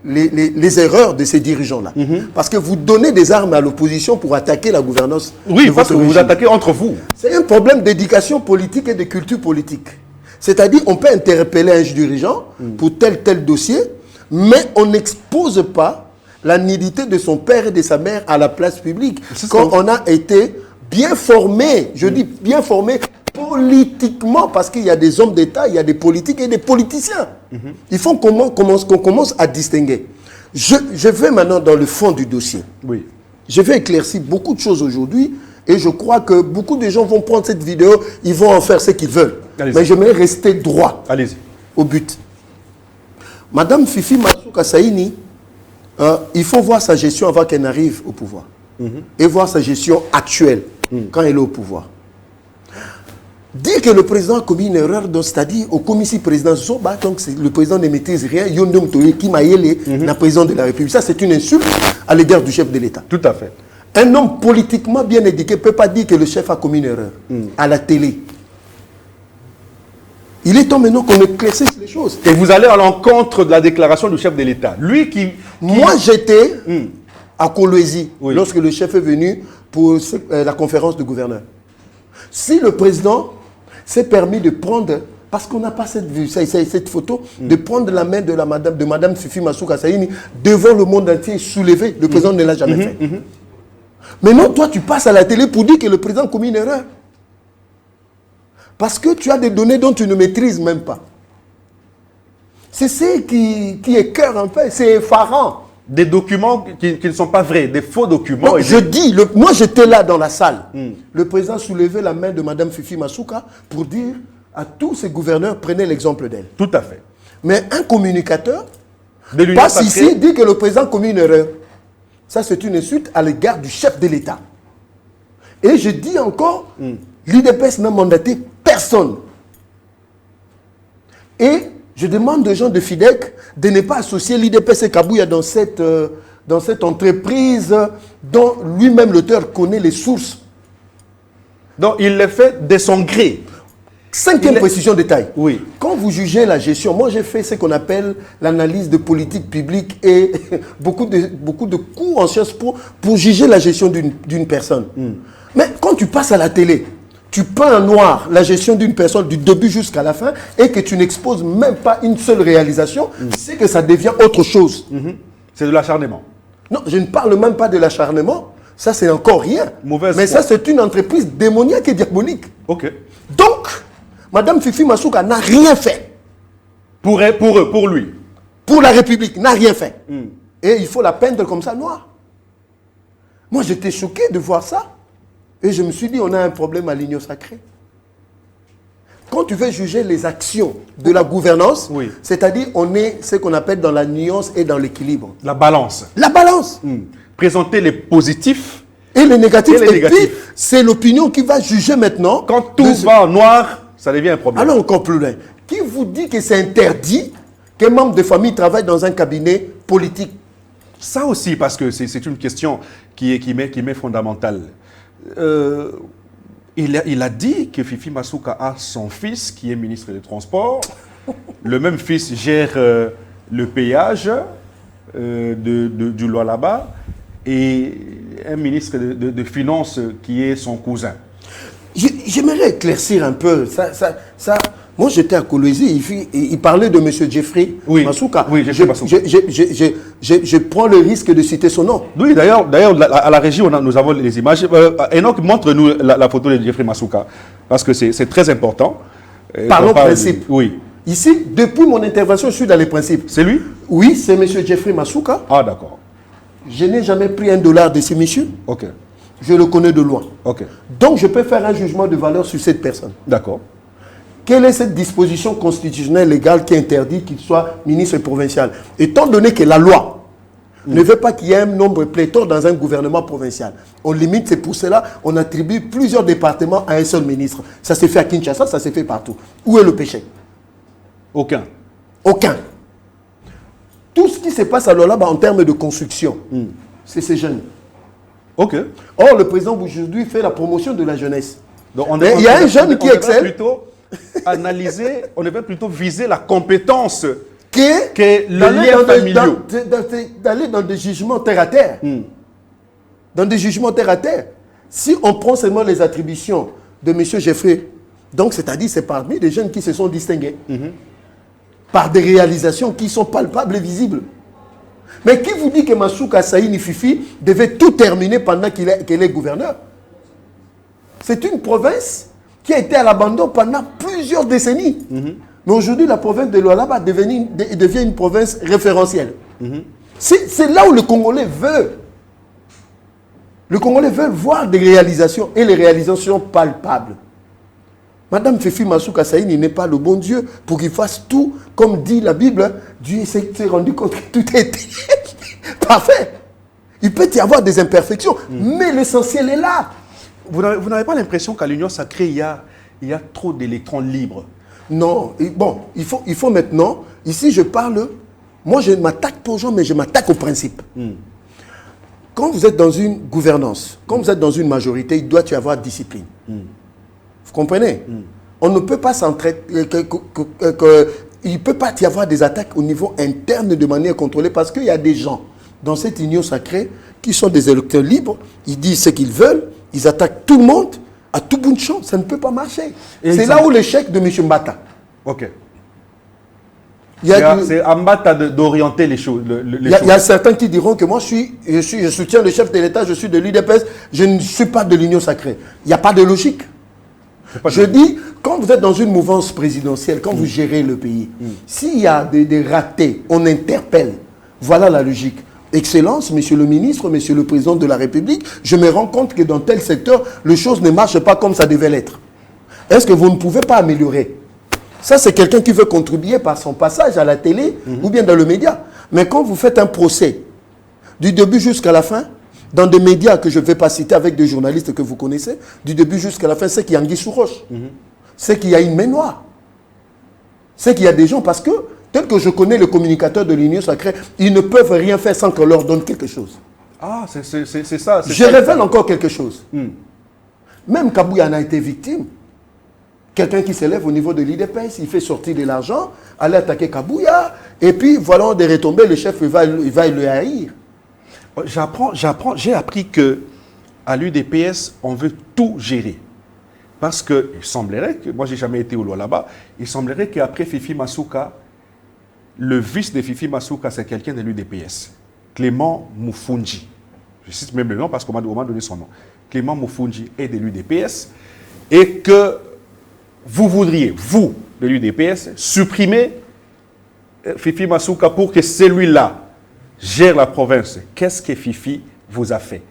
B: les erreurs de ces dirigeants-là. Parce que vous donnez des armes à l'opposition pour attaquer la gouvernance.
A: Oui, parce que vous vous attaquez entre vous.
B: C'est un problème d'éducation politique et de culture politique. C'est-à-dire, on peut interpeller un dirigeant pour tel dossier, Mais on n'expose pas la nudité de son père et de sa mère à la place publique. Quand on a été bien formé, je dis bien formé politiquement, parce qu'il y a des hommes d'État, il y a des politiques et des politiciens. Il faut qu'on commence à distinguer. Je vais maintenant dans le fond du dossier.
A: Oui.
B: Je vais éclaircir beaucoup de choses aujourd'hui et je crois que beaucoup de gens vont prendre cette vidéo, ils vont en faire ce qu'ils veulent. Mais je vais rester droit au but. Madame Fifi Masuka Saini, il faut voir sa gestion avant qu'elle n'arrive au pouvoir. Et voir sa gestion actuelle quand elle est au pouvoir. Dire que le président a commis une erreur, c'est-à-dire au commissaire président Zoba, donc le président ne maîtrise rien, Yondom Toye Kimaele, le président de la République. Ça, c'est une insulte à l'égard du chef de l'État.
A: Tout à fait.
B: Un homme politiquement bien éduqué ne peut pas dire que le chef a commis une erreur à la télé. Il est temps maintenant qu'on éclaircisse les choses.
A: Et vous allez à l'encontre de la déclaration du chef de l'État. Lui qui...
B: Moi, j'étais à Kolwezi lorsque le chef est venu pour la conférence de gouverneurs. Si le président s'est permis de prendre, parce qu'on n'a pas cette photo, de prendre la main de Madame Fifi Masuka Saini devant le monde entier soulevé, le président ne l'a jamais fait. Mais non, toi, tu passes à la télé pour dire que le président a commis une erreur. Parce que tu as des données dont tu ne maîtrises même pas. C'est ce qui écœure un peu, c'est effarant.
A: Des documents qui ne sont pas vrais, des faux documents.
B: Non, je dis, moi j'étais là dans la salle. Le président soulevait la main de Mme Fifi Masuka pour dire à tous ses gouverneurs, prenez l'exemple d'elle.
A: Tout à fait.
B: Mais un communicateur passe ici, dit que le président a commis une erreur. Ça, c'est une insulte à l'égard du chef de l'État. Et je dis encore, l'IDPS n'a mandaté personne. Et je demande aux gens de FIDEC de ne pas associer l'IDPS et Kabouya dans cette entreprise dont lui-même l'auteur connaît les sources.
A: Donc il le fait de son gré.
B: Cinquième précision détail.
A: Oui.
B: Quand vous jugez la gestion, moi j'ai fait ce qu'on appelle l'analyse de politique publique et beaucoup de cours en sciences pour juger la gestion d'une personne. Mais quand tu passes à la télé, tu peins en noir la gestion d'une personne du début jusqu'à la fin et que tu n'exposes même pas une seule réalisation, c'est que ça devient autre chose.
A: C'est de l'acharnement.
B: Non, je ne parle même pas de l'acharnement. Ça, c'est encore rien. Mais ça, c'est une entreprise démoniaque et diabolique.
A: Ok.
B: Donc, Madame Fifi Masuka n'a rien fait.
A: Pour lui.
B: Pour la République, n'a rien fait. Et il faut la peindre comme ça, noir. Moi, j'étais choqué de voir ça. Et je me suis dit, on a un problème à l'union sacrée. Quand tu veux juger les actions de la gouvernance, c'est-à-dire on est ce qu'on appelle dans la nuance et dans l'équilibre.
A: La balance.
B: La balance.
A: Présenter les positifs
B: et les négatifs. Et puis, c'est l'opinion qui va juger maintenant.
A: Quand tout va en noir, ça devient un problème.
B: Alors encore plus loin. Qui vous dit que c'est interdit qu'un membre de famille travaille dans un cabinet politique?
A: Ça aussi, parce que c'est une question qui m'est fondamentale. Il a dit que Fifi Masuka a son fils qui est ministre des Transports. Le même fils gère le péage du Lualaba et un ministre de Finances qui est son cousin.
B: J'aimerais éclaircir un peu. Moi, j'étais à Kolwezi, il parlait de M. Jeffrey Masuka.
A: Oui, Jeffrey Masuka.
B: Je prends le risque de citer son nom.
A: Oui, d'ailleurs, à la régie, nous avons les images. Enoch, montre-nous la photo de Jeffrey Masuka, parce que c'est très important.
B: Parlons principe.
A: Oui.
B: Ici, depuis mon intervention, je suis dans les principes.
A: C'est lui?
B: Oui, c'est M. Jeffrey Masuka.
A: Ah, d'accord.
B: Je n'ai jamais pris $1 de ce monsieur.
A: Ok.
B: Je le connais de loin.
A: Ok.
B: Donc, je peux faire un jugement de valeur sur cette personne.
A: D'accord.
B: Quelle est cette disposition constitutionnelle légale qui interdit qu'il soit ministre provincial? Étant donné que la loi ne veut pas qu'il y ait un nombre pléthore dans un gouvernement provincial. On limite, c'est pour cela on attribue plusieurs départements à un seul ministre. Ça s'est fait à Kinshasa, ça s'est fait partout. Où est le péché?
A: Aucun.
B: Aucun. Tout ce qui se passe alors là en termes de construction, c'est ces jeunes.
A: Ok.
B: Or, le président aujourd'hui fait la promotion de la jeunesse.
A: Donc
B: il y a un jeune qui excelle.
A: Analyser, on devrait plutôt viser la compétence
B: que
A: le lien familial.
B: D'aller dans des jugements terre à terre. Dans des jugements terre à terre. Si on prend seulement les attributions de M. Jeffrey, donc c'est-à-dire c'est parmi des jeunes qui se sont distingués. par des réalisations qui sont palpables et visibles. Mais qui vous dit que Masuka Saini Fifi devait tout terminer pendant qu'il est gouverneur? C'est une province qui a été à l'abandon pendant plusieurs décennies. Mais aujourd'hui, la province de Lualaba devient une province référentielle. C'est là où le Congolais veut. Le Congolais veut voir des réalisations et les réalisations palpables. Madame Fifi Masuka Saini n'est pas le bon Dieu pour qu'il fasse tout, comme dit la Bible. Dieu s'est rendu compte que tout était parfait. Il peut y avoir des imperfections, mais l'essentiel est là.
A: Vous n'avez pas l'impression qu'à l'Union sacrée, il y a trop d'électrons libres?
B: Non. Bon, il faut maintenant... Ici, je parle... Moi, je ne m'attaque pas aux gens, mais je m'attaque aux principes. Quand vous êtes dans une gouvernance, quand vous êtes dans une majorité, il doit y avoir discipline. Vous comprenez? On ne peut pas s'entraîner... Il ne peut pas y avoir des attaques au niveau interne de manière contrôlée parce qu'il y a des gens dans cette union sacrée qui sont des électeurs libres. Ils disent ce qu'ils veulent, ils attaquent tout le monde à tout bout de champ. Ça ne peut pas marcher. C'est là où l'échec de M. Mbata.
A: Ok. C'est à Mbata d'orienter les choses.
B: Il y a certains qui diront que moi, je soutiens le chef de l'État, je suis de l'UDPS, je ne suis pas de l'Union sacrée. Il n'y a pas de logique. Je dis, quand vous êtes dans une mouvance présidentielle, quand vous gérez le pays, s'il y a des ratés, on interpelle. Voilà la logique. Excellence, monsieur le ministre, monsieur le président de la République, je me rends compte que dans tel secteur, les choses ne marchent pas comme ça devait l'être. Est-ce que vous ne pouvez pas améliorer? Ça, c'est quelqu'un qui veut contribuer par son passage à la télé ou bien dans le média. Mais quand vous faites un procès, du début jusqu'à la fin, dans des médias que je ne vais pas citer avec des journalistes que vous connaissez, du début jusqu'à la fin, c'est qu'il y a Anguille sous roche. C'est qu'il y a une main noire. C'est qu'il y a des gens, parce que, tel que je connais les communicateurs de l'Union sacrée, ils ne peuvent rien faire sans qu'on leur donne quelque chose.
A: Ah, c'est ça.
B: Je révèle encore quelque chose. Même Kabouya en a été victime. Quelqu'un qui s'élève au niveau de l'IDPS, il fait sortir de l'argent, aller attaquer Kabouya, et puis voilà des retombées, le chef il va le haïr. J'ai appris qu'à l'UDPS, on veut tout gérer. Parce qu'il semblerait que, moi j'ai jamais été au Lualaba, il semblerait qu'après Fifi Masuka, le vice de Fifi Masuka, c'est quelqu'un de l'UDPS, Clément Moufoundji. Je cite même le nom parce qu'on m'a donné son nom. Clément Moufoundji est de l'UDPS et que vous voudriez, vous, de l'UDPS, supprimer Fifi Masuka pour que celui-là gère la province. Qu'est-ce que Fifi vous a fait?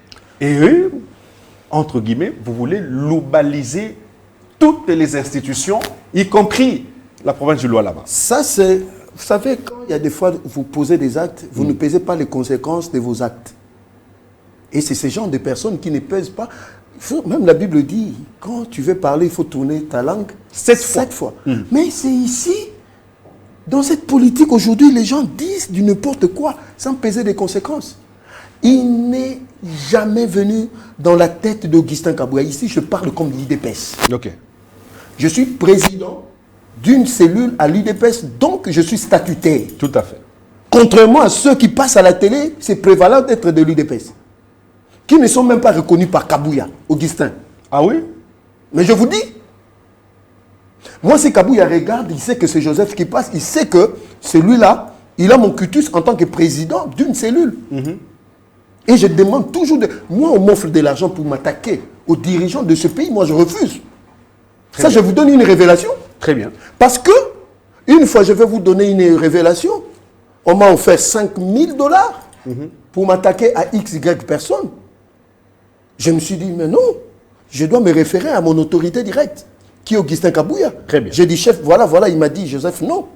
B: Et eux, entre guillemets, vous voulez globaliser toutes les institutions, y compris la province du Lualaba. Ça, c'est... Vous savez, quand il y a des fois, vous posez des actes, vous ne pesez pas les conséquences de vos actes. Et c'est ces gens de personnes qui ne pèsent pas... Même la Bible dit, quand tu veux parler, il faut tourner ta langue 7 fois. Mais c'est ici, dans cette politique aujourd'hui, les gens disent du n'importe quoi sans peser des conséquences. Il n'est jamais venu dans la tête d'Augustin Kabouya. Ici, je parle comme l'IDPS.
A: Ok.
B: Je suis président d'une cellule à l'IDPS, donc je suis statutaire.
A: Tout à fait.
B: Contrairement à ceux qui passent à la télé, c'est prévalent d'être de l'IDPS. Qui ne sont même pas reconnus par Kabouya, Augustin.
A: Ah oui?
B: Mais je vous dis, moi si Kabouya regarde, il sait que c'est Joseph qui passe, il sait que celui-là, il a mon cutus en tant que président d'une cellule. Et je demande toujours, moi on m'offre de l'argent pour m'attaquer aux dirigeants de ce pays, moi je refuse. Ça, je vous donne une révélation.
A: Très bien.
B: Parce que, une fois je vais vous donner une révélation, on m'a offert $5 000 pour m'attaquer à XY personnes. Je me suis dit, mais non, je dois me référer à mon autorité directe, qui est Augustin Kabouya.
A: Très bien.
B: J'ai dit, chef, voilà, il m'a dit, Joseph, non,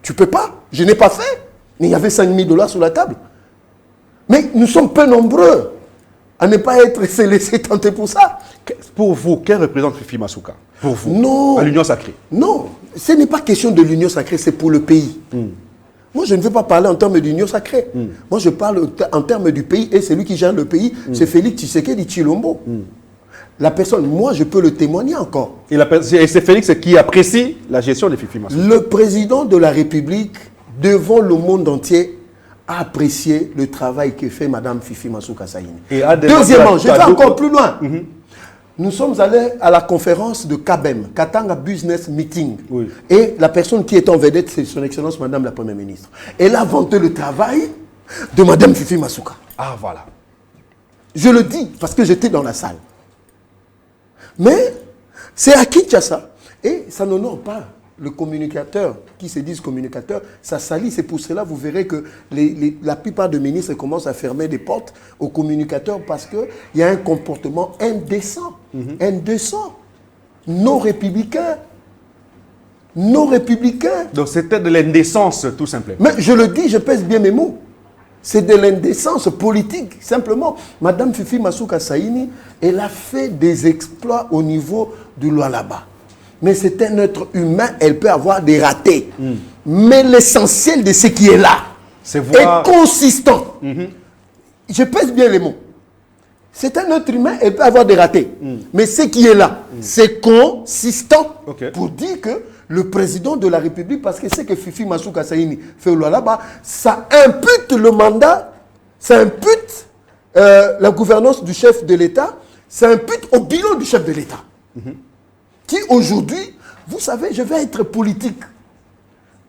B: tu peux pas, je n'ai pas fait. Mais il y avait $5 000 sur la table. Mais nous sommes peu nombreux à ne pas être se laisser tenter pour ça.
A: Pour vous, quel représente Fifi Masuka? Pour vous,
B: non,
A: à l'Union sacrée?
B: Non, ce n'est pas question de l'Union sacrée, c'est pour le pays. Moi, je ne veux pas parler en termes d'union sacrée. Moi, je parle en termes du pays et celui qui gère le pays, c'est Félix Tshisekedi Tshilombo. La personne, moi, je peux le témoigner encore.
A: Et c'est Félix qui apprécie la gestion de Fifi Masuka.
B: Le président de la République, devant le monde entier, a apprécié le travail que fait Mme Fifi Masuka Saini. Deuxièmement, je vais encore plus loin. Nous sommes allés à la conférence de KBEM, Katanga Business Meeting.
A: Oui.
B: Et la personne qui est en vedette, c'est son Excellence Madame la Première ministre. Elle a vanté le travail de Madame Fifi Masuka.
A: Ah, voilà.
B: Je le dis parce que j'étais dans la salle. Mais c'est à Kinshasa. Et ça n'honore pas le communicateur qui se disent communicateur. Ça salit. C'est pour cela, vous verrez que la plupart des ministres commencent à fermer des portes aux communicateurs parce qu'il y a un comportement indécent. Indécent. Non républicain. Non républicain.
A: Donc c'était de l'indécence, tout simplement.
B: Mais je le dis, je pèse bien mes mots. C'est de l'indécence politique, simplement. Madame Fifi Masuka Saini, elle a fait des exploits au niveau du Lualaba. Mais c'est un être humain, elle peut avoir des ratés. Mais l'essentiel de ce qui est là est consistant. Je pèse bien les mots. C'est un être humain, elle peut avoir des ratés. Mais ce qui est là, c'est consistant pour dire que le président de la République, parce que c'est que Fifi Masuka Saini fait là-bas, ça impute le mandat, ça impute la gouvernance du chef de l'État, ça impute au bilan du chef de l'État. Qui aujourd'hui, vous savez, je vais être politique.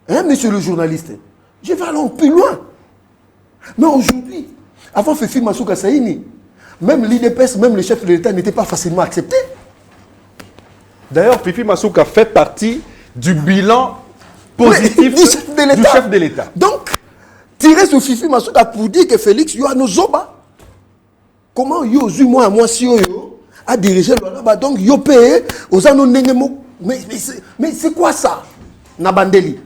B: Hein, monsieur le journaliste? Je vais aller plus loin. Mais aujourd'hui, avant Fifi Masuka Saini, même l'IDPS, même le chef de l'État n'était pas facilement accepté.
A: D'ailleurs, Fifi Masuka fait partie du bilan positif du chef de l'État.
B: Donc, tirer sur Fifi Masuka pour dire que Félix Yohano Zoba, comment yo moi si yo a dirigé là-bas, donc yo payé aux anneaux Nengemo. Mais c'est quoi ça? Nabandeli.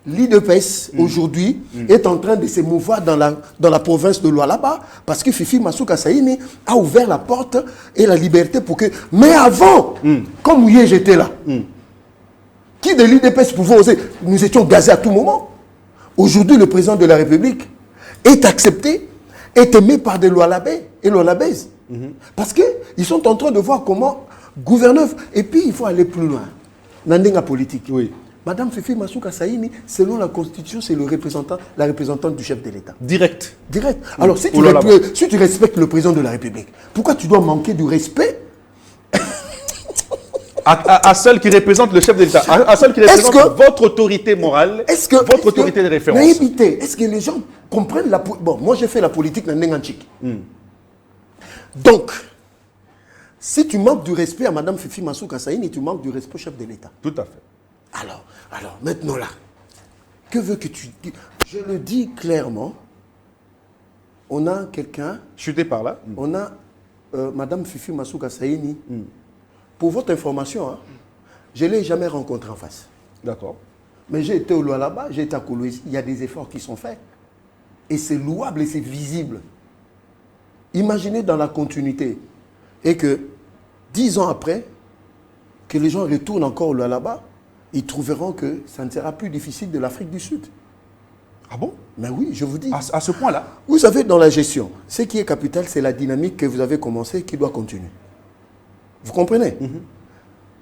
B: L'IDPS aujourd'hui est en train de se mouvoir dans la province de Lualaba parce que Fifi Masuka Saini a ouvert la porte et la liberté pour que... Mais avant, comme hier j'étais là, qui de l'IDPS pouvait oser? Nous étions gazés à tout moment. Aujourd'hui, le président de la République est accepté, est aimé par des Lualabais et Lualabaises. Parce qu'ils sont en train de voir comment gouverner. Et puis, il faut aller plus loin. Nandenga politique.
A: Oui.
B: Madame Fifi Masuka Saini, selon la Constitution, c'est la représentante du chef de l'État.
A: Direct.
B: Direct. Alors, si tu respectes le président de la République, pourquoi tu dois manquer du respect
A: à celle qui représente le chef de l'État, à celle qui représente votre autorité morale, votre autorité de référence?
B: Est-ce que les gens comprennent la politique? Bon, moi j'ai fait la politique dans Nenganchik. Donc, si tu manques du respect à Madame Fifi Masuka Saini, tu manques du respect au chef de l'État.
A: Tout à fait.
B: Alors, maintenant là, que veux que tu dises? Je le dis clairement, on a quelqu'un...
A: Chuté par là.
B: On a Madame Fifi Masuka Saini. Pour votre information, hein, je ne l'ai jamais rencontré en face.
A: D'accord.
B: Mais j'ai été au Lualaba, j'ai été à Kolwezi, il y a des efforts qui sont faits. Et c'est louable et c'est visible. Imaginez dans la continuité. Et que 10 ans après, que les gens retournent encore au Lualaba, ils trouveront que ça ne sera plus difficile de l'Afrique du Sud.
A: Ah bon?
B: Mais oui, je vous dis.
A: À ce point-là?
B: Vous savez, dans la gestion, ce qui est capital, c'est la dynamique que vous avez commencée qui doit continuer. Vous comprenez?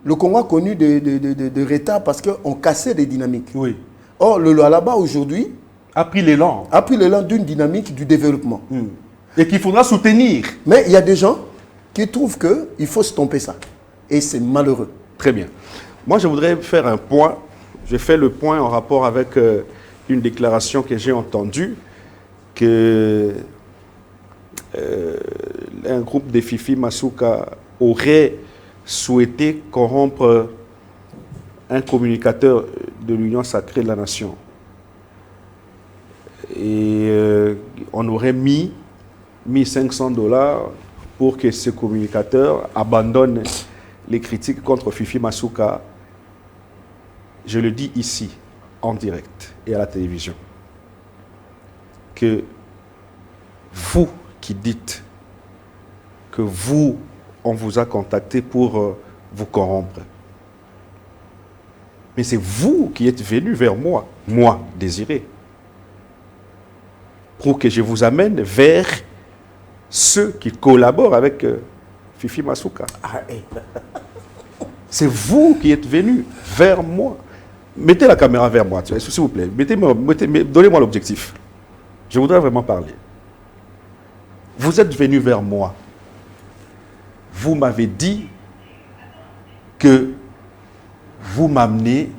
B: Le Congo a connu des retards parce qu'on cassait des dynamiques. Oui. Or, le Lualaba aujourd'hui
A: a pris l'élan.
B: A pris l'élan d'une dynamique du développement.
A: Et qu'il faudra soutenir.
B: Mais il y a des gens qui trouvent qu'il faut stomper ça. Et c'est malheureux.
A: Très bien. Moi, je voudrais faire un point. Je fais le point en rapport avec une déclaration que j'ai entendue que un groupe de Fifi Masuka aurait souhaité corrompre un communicateur de l'Union sacrée de la nation. Et on aurait mis $1 pour que ce communicateur abandonne les critiques contre Fifi Masuka. Je le dis ici, en direct et à la télévision, que vous qui dites que vous, on vous a contacté pour vous corrompre, mais c'est vous qui êtes venu vers moi, Désiré, pour que je vous amène vers ceux qui collaborent avec Fifi Masuka. C'est vous qui êtes venu vers moi. Mettez la caméra vers moi, s'il vous plaît. Donnez-moi l'objectif. Je voudrais vraiment parler. Vous êtes venu vers moi. Vous m'avez dit que vous m'amenez,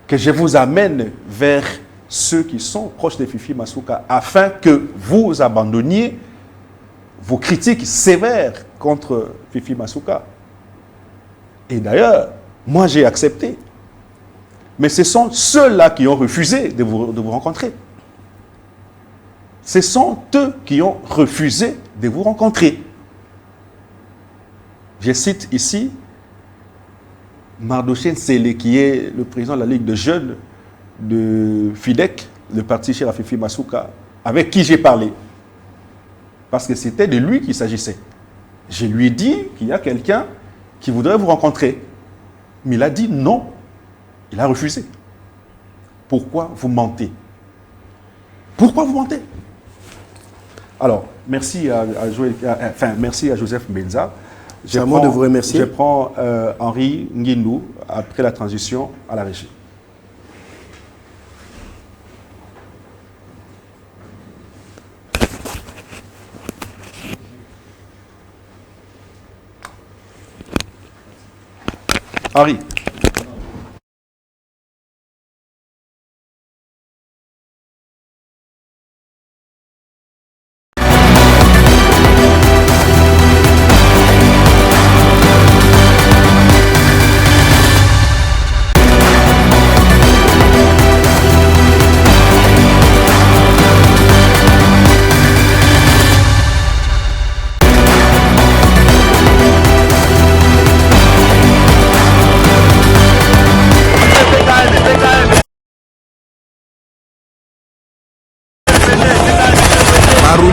A: que je vous amène vers ceux qui sont proches de Fifi Masuka, afin que vous abandonniez vos critiques sévères contre Fifi Masuka. Et d'ailleurs, moi j'ai accepté. Mais ce sont ceux-là qui ont refusé de vous rencontrer. Ce sont eux qui ont refusé de vous rencontrer. Je cite ici Mardochène Sélé, qui est le président de la Ligue de jeunes de FIDEC, le parti chez Fifi Masuka, avec qui j'ai parlé. Parce que c'était de lui qu'il s'agissait. Je lui ai dit qu'il y a quelqu'un qui voudrait vous rencontrer. Mais il a dit non. Il a refusé. Pourquoi vous mentez? Pourquoi vous mentez? Alors, merci merci à Joseph Mbenza.
B: C'est à moi de vous remercier.
A: Je prends Henri Nguindou, après la transition, à la régie. Henri.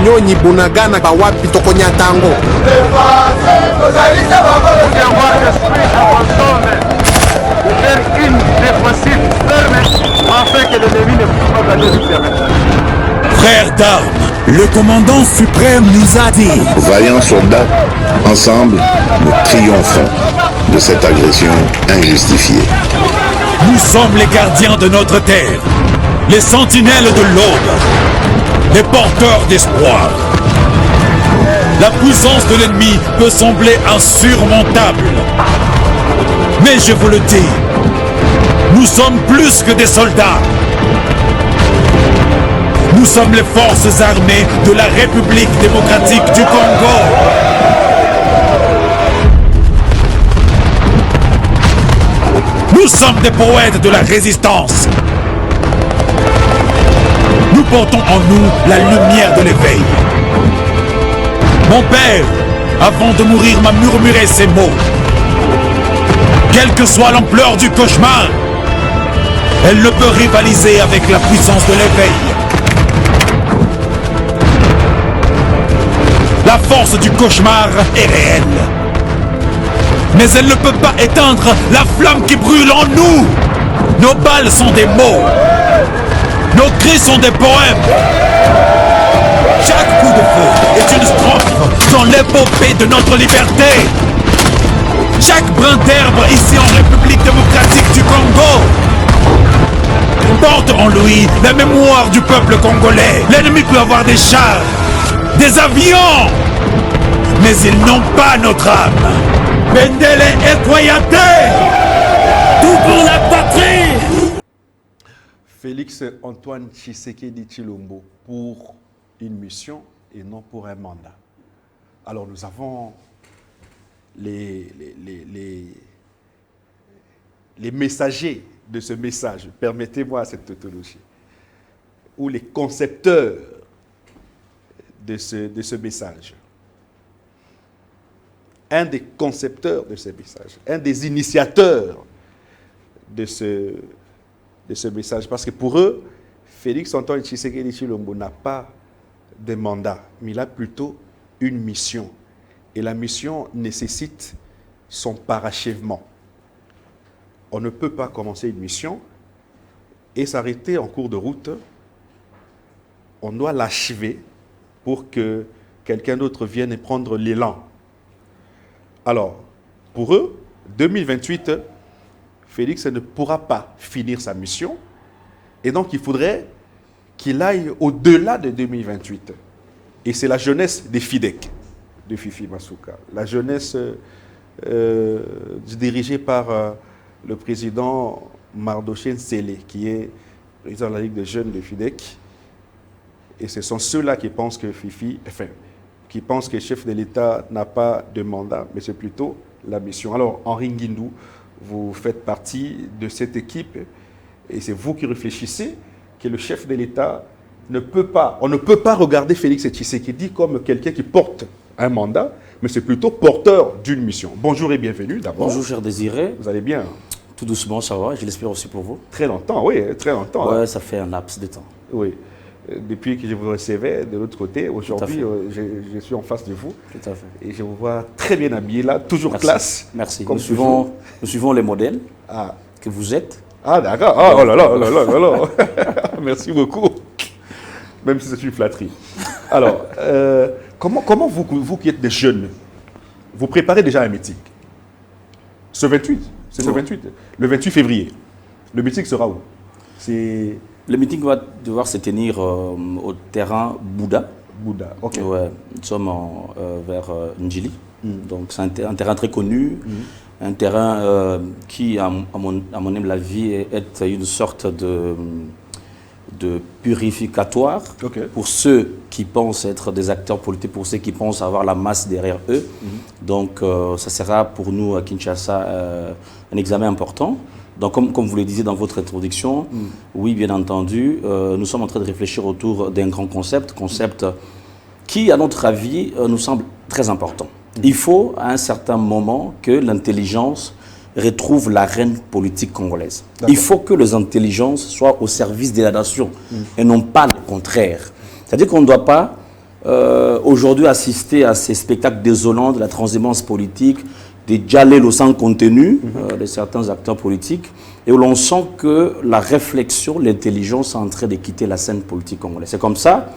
C: Nyonyi bunagana kwa wapi tokonya tango
D: Frères d'armes, le commandant suprême nous a dit:
E: Vaillants soldats, ensemble, nous triomphons de cette agression injustifiée.
D: Nous sommes les gardiens de notre terre, les sentinelles de l'aube, les porteurs d'espoir. La puissance de l'ennemi peut sembler insurmontable. Mais je vous le dis, nous sommes plus que des soldats. Nous sommes les forces armées de la République démocratique du Congo. Nous sommes des poètes de la résistance. Nous portons en nous la lumière de l'éveil. Mon père, avant de mourir, m'a murmuré ces mots. Quelle que soit l'ampleur du cauchemar, elle ne peut rivaliser avec la puissance de l'éveil. La force du cauchemar est réelle. Mais elle ne peut pas éteindre la flamme qui brûle en nous. Nos balles sont des mots. Nos cris sont des poèmes. Chaque coup de feu est une strophe dans l'épopée de notre liberté. Chaque brin d'herbe ici en République démocratique du Congo porte en lui la mémoire du peuple congolais. L'ennemi peut avoir des chars, des avions, mais ils n'ont pas notre âme. Bendele Ekoyate, tout pour la patrie.
A: Félix Antoine Tshisekedi Tshilombo pour une mission et non pour un mandat. Alors nous avons les messagers de ce message, permettez-moi cette tautologie, ou les concepteurs de ce message. Un des concepteurs de ce message, un des initiateurs de ce message. Parce que pour eux, Félix Antoine Tshisekedi Tshilombo n'a pas de mandat, mais il a plutôt une mission. Et la mission nécessite son parachèvement. On ne peut pas commencer une mission et s'arrêter en cours de route. On doit l'achever pour que quelqu'un d'autre vienne et prendre l'élan. Alors, pour eux, 2028, Félix ne pourra pas finir sa mission. Et donc, il faudrait qu'il aille au-delà de 2028. Et c'est la jeunesse des FIDEC, de Fifi Masuka, la jeunesse dirigé par le président Mardoché Nsele, qui est président de la Ligue des jeunes de FIDEC. Et ce sont ceux-là qui pensent que qui pensent que le chef de l'État n'a pas de mandat, mais c'est plutôt la mission. Alors, Henri Nguindou, vous faites partie de cette équipe et c'est vous qui réfléchissez que le chef de l'État on ne peut pas regarder Félix Tshisekedi comme quelqu'un qui porte un mandat, mais c'est plutôt porteur d'une mission. Bonjour et bienvenue d'abord.
F: Bonjour cher Désiré.
A: Vous allez bien?
F: Tout doucement, ça va, je l'espère aussi pour vous.
A: Très longtemps, oui, très longtemps.
F: Ouais,
A: hein.
F: ça fait un laps de temps.
A: Oui. Depuis que je vous recevais de l'autre côté, aujourd'hui, je suis en face de vous.
F: Tout à fait.
A: Et je vous vois très bien habillé là, toujours
F: Merci.
A: classe.
F: Merci.
A: Comme
F: Nous suivons les modèles
A: Ah,
F: que vous êtes.
A: ah d'accord. Ah, oh là là, oh là là, oh là là. Merci beaucoup. Même si c'est une flatterie. Alors, comment vous qui êtes des jeunes, vous préparez déjà un meeting? Ce 28, c'est ce 28, le 28 février. Le meeting sera où? C'est
F: Le meeting va devoir se tenir au terrain Bouddha.
A: Bouddha, ok.
F: Ouais, nous sommes vers Ndjili. Donc c'est un terrain très connu, un terrain qui, à mon humble avis, est une sorte de purificatoire pour ceux qui pensent être des acteurs politiques, pour ceux qui pensent avoir la masse derrière eux. Donc ça sera pour nous à Kinshasa un examen important. Donc comme vous le disiez dans votre introduction, oui bien entendu, nous sommes en train de réfléchir autour d'un grand concept qui à notre avis nous semble très important. Il faut à un certain moment que l'intelligence retrouve l'arène politique congolaise. Il faut que les intelligences soient au service de la nation et non pas le contraire. C'est-à-dire qu'on ne doit pas aujourd'hui assister à ces spectacles désolants de la transhumance politique, des dialogues sans contenu de certains acteurs politiques, et où l'on sent que la réflexion, l'intelligence est en train de quitter la scène politique congolaise. C'est comme ça,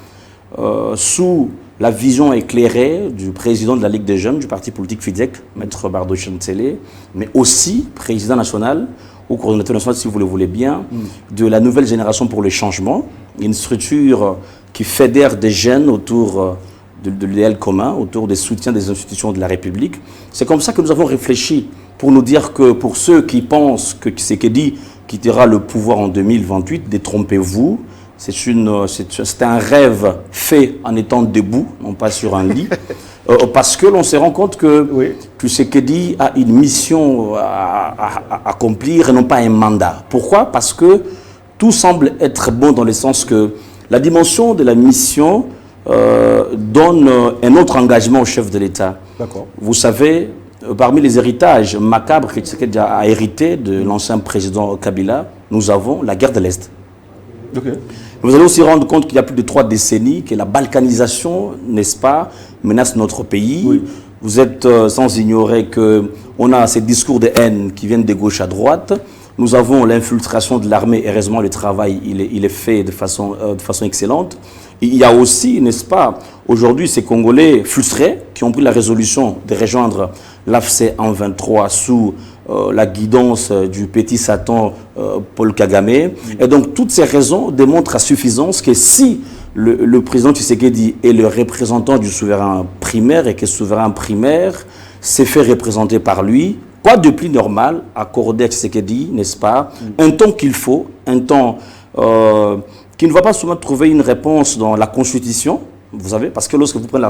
F: sous la vision éclairée du président de la Ligue des jeunes, du parti politique FIDEC, Maître Mardoché Nsele, mais aussi président national, ou coordonnateur national, si vous le voulez bien, de la nouvelle génération pour le changement, une structure qui fédère des jeunes autour de l'idéal commun, autour des soutiens des institutions de la République. C'est comme ça que nous avons réfléchi pour nous dire que pour ceux qui pensent que Tshisekedi quittera le pouvoir en 2028, détrompez-vous. C'est un rêve fait en étant debout, non pas sur un lit, parce que l'on se rend compte que Tshisekedi a une mission à accomplir et non pas un mandat. Pourquoi? Parce que tout semble être bon dans le sens que la dimension de la mission donne un autre engagement au chef de l'État. Vous savez, parmi les héritages macabres que Tshisekedi a hérité de l'ancien président Kabila, nous avons la guerre de l'Est. Vous allez aussi rendre compte qu'il y a plus de 3 décennies que la balkanisation, n'est-ce pas, menace notre pays. Vous êtes sans ignorer qu'on a ces discours de haine qui viennent de gauche à droite. Nous avons l'infiltration de l'armée. Heureusement, le travail il est fait de façon excellente. Il y a aussi, n'est-ce pas, aujourd'hui, ces Congolais frustrés qui ont pris la résolution de rejoindre l'AFC en 23 sous la guidance du petit Satan Paul Kagame. Et donc, toutes ces raisons démontrent à suffisance que si le président Tshisekedi est le représentant du souverain primaire et que le souverain primaire s'est fait représenter par lui, quoi de plus normal accorder à Tshisekedi, n'est-ce pas, un temps qu'il faut, un temps qui ne va pas souvent trouver une réponse dans la Constitution, vous savez, parce que lorsque vous prenez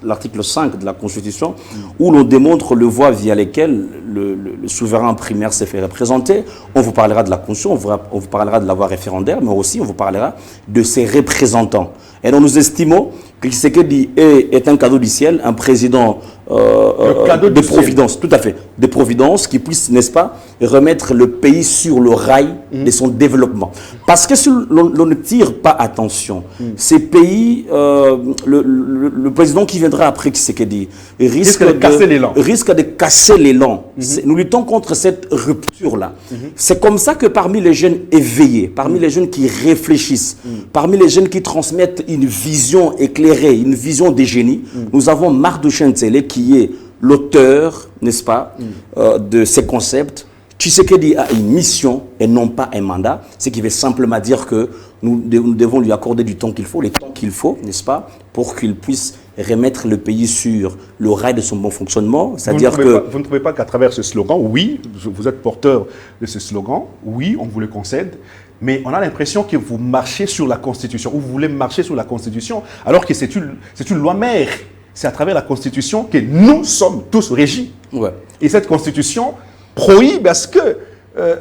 F: l'article 5 de la Constitution, où l'on démontre le voie via lesquelles le souverain primaire s'est fait représenter, on vous parlera de la Constitution, on vous parlera de la voie référendaire, mais aussi on vous parlera de ses représentants. Et donc nous estimons que Tshisekedi est un cadeau du ciel, un président de providence, tout à fait, de providence qui puisse, n'est-ce pas, remettre le pays sur le rail de son développement. Parce que si l'on ne tire pas attention, ces pays, le président qui viendra après Tshisekedi risque de casser l'élan. Nous luttons contre cette rupture-là. C'est comme ça que parmi les jeunes éveillés, parmi les jeunes qui réfléchissent, parmi les jeunes qui transmettent une vision éclairée, une vision des génies, nous avons Mardoché Nsele qui est l'auteur, n'est-ce pas, de ces concepts. Tshisekedi a une mission et non pas un mandat, ce qui veut simplement dire que nous devons lui accorder du temps qu'il faut, le temps qu'il faut, n'est-ce pas, pour qu'il puisse remettre le pays sur le rail de son bon fonctionnement. C'est-à-dire
A: vous ne trouvez pas qu'à travers ce slogan, oui, vous êtes porteur de ce slogan, oui, on vous le concède, mais on a l'impression que vous marchez sur la Constitution, ou vous voulez marcher sur la Constitution, alors que c'est une loi mère. C'est à travers la Constitution que nous sommes tous régis.
F: Ouais.
A: Et cette Constitution prohibe à ce que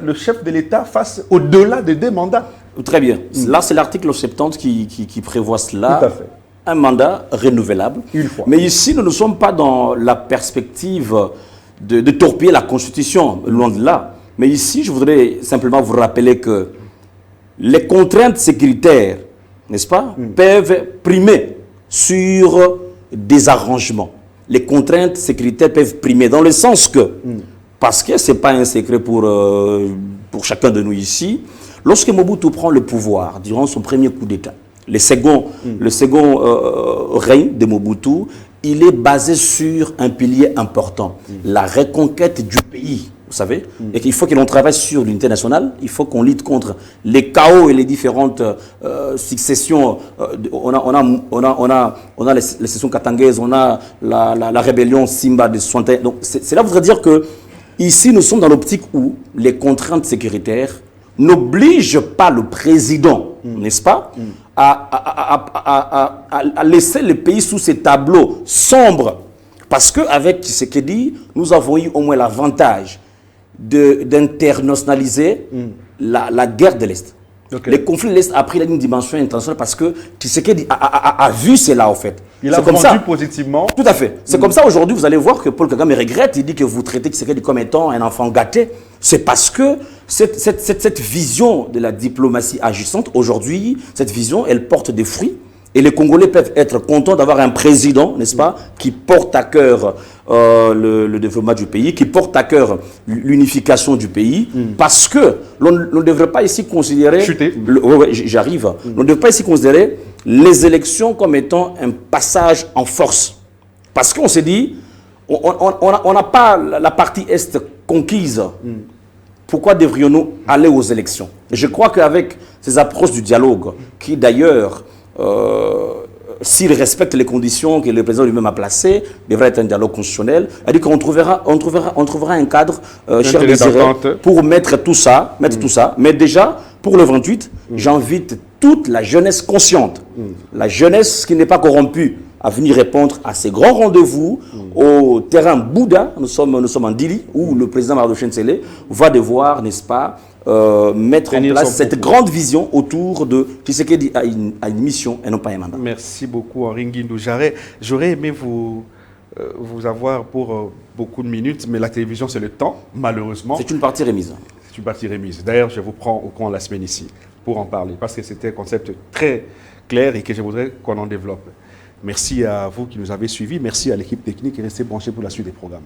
A: le chef de l'État fasse au-delà de 2 mandats.
F: Très bien. Là, c'est l'article 70 qui prévoit cela.
A: Tout à fait.
F: Un mandat renouvelable.
A: Une fois.
F: Mais ici, nous ne sommes pas dans la perspective de torpiller la Constitution, loin de là. Mais ici, je voudrais simplement vous rappeler que les contraintes sécuritaires, n'est-ce pas, peuvent primer sur des arrangements. Les contraintes sécuritaires peuvent primer dans le sens que, parce que ce n'est pas un secret pour chacun de nous ici, lorsque Mobutu prend le pouvoir durant son premier coup d'État, le second règne de Mobutu, il est basé sur un pilier important, la reconquête du pays. Vous savez, et qu'il faut que l'on travaille sur l'unité nationale, il faut qu'on lutte contre les chaos et les différentes successions. On a les sessions katangaises, on a la rébellion Simba de 61. Donc cela voudrait dire que ici nous sommes dans l'optique où les contraintes sécuritaires n'obligent pas le président, n'est-ce pas, à laisser le pays sous ces tableaux sombres. Parce qu'avec Tshisekedi, nous avons eu au moins l'avantage d'internationaliser la guerre de l'Est. Okay. Le conflit de l'Est a pris une dimension internationale parce que Tshisekedi a vu cela, en fait.
A: Il a vendu positivement.
F: Tout à fait. C'est comme ça, aujourd'hui, vous allez voir que Paul Kagame regrette. Il dit que vous traitez Tshisekedi comme étant un enfant gâté. C'est parce que cette vision de la diplomatie agissante, aujourd'hui, cette vision, elle porte des fruits. Et les Congolais peuvent être contents d'avoir un président, n'est-ce pas, qui porte à cœur le développement du pays, qui porte à cœur l'unification du pays, parce que l'on ne devrait pas ici considérer... J'arrive. On ne devrait pas ici considérer les élections comme étant un passage en force. Parce qu'on s'est dit, on n'a pas la partie Est conquise. Pourquoi devrions-nous aller aux élections? Et je crois qu'avec ces approches du dialogue, qui d'ailleurs... s'il respecte les conditions que le président lui-même a placées, devrait être un dialogue constitutionnel. C'est-à-dire qu'on trouvera un cadre, cher Désiré, pour mettre tout ça. Mais déjà, pour le 28, j'invite toute la jeunesse consciente, la jeunesse qui n'est pas corrompue, à venir répondre à ces grands rendez-vous au terrain Bouddha. Nous sommes en Dili, où le président Mahamadou Nsele va devoir, n'est-ce pas, mettre en place cette grande vision autour de Tshisekedi a une mission et non pas un mandat.
A: Merci beaucoup, Henri Nguindou. J'aurais aimé vous avoir pour beaucoup de minutes, mais la télévision, c'est le temps, malheureusement.
F: C'est une partie remise.
A: C'est une partie remise. D'ailleurs, je vous prends au courant la semaine ici pour en parler, parce que c'était un concept très clair et que je voudrais qu'on en développe. Merci à vous qui nous avez suivis. Merci à l'équipe technique et restez branchés pour la suite des programmes.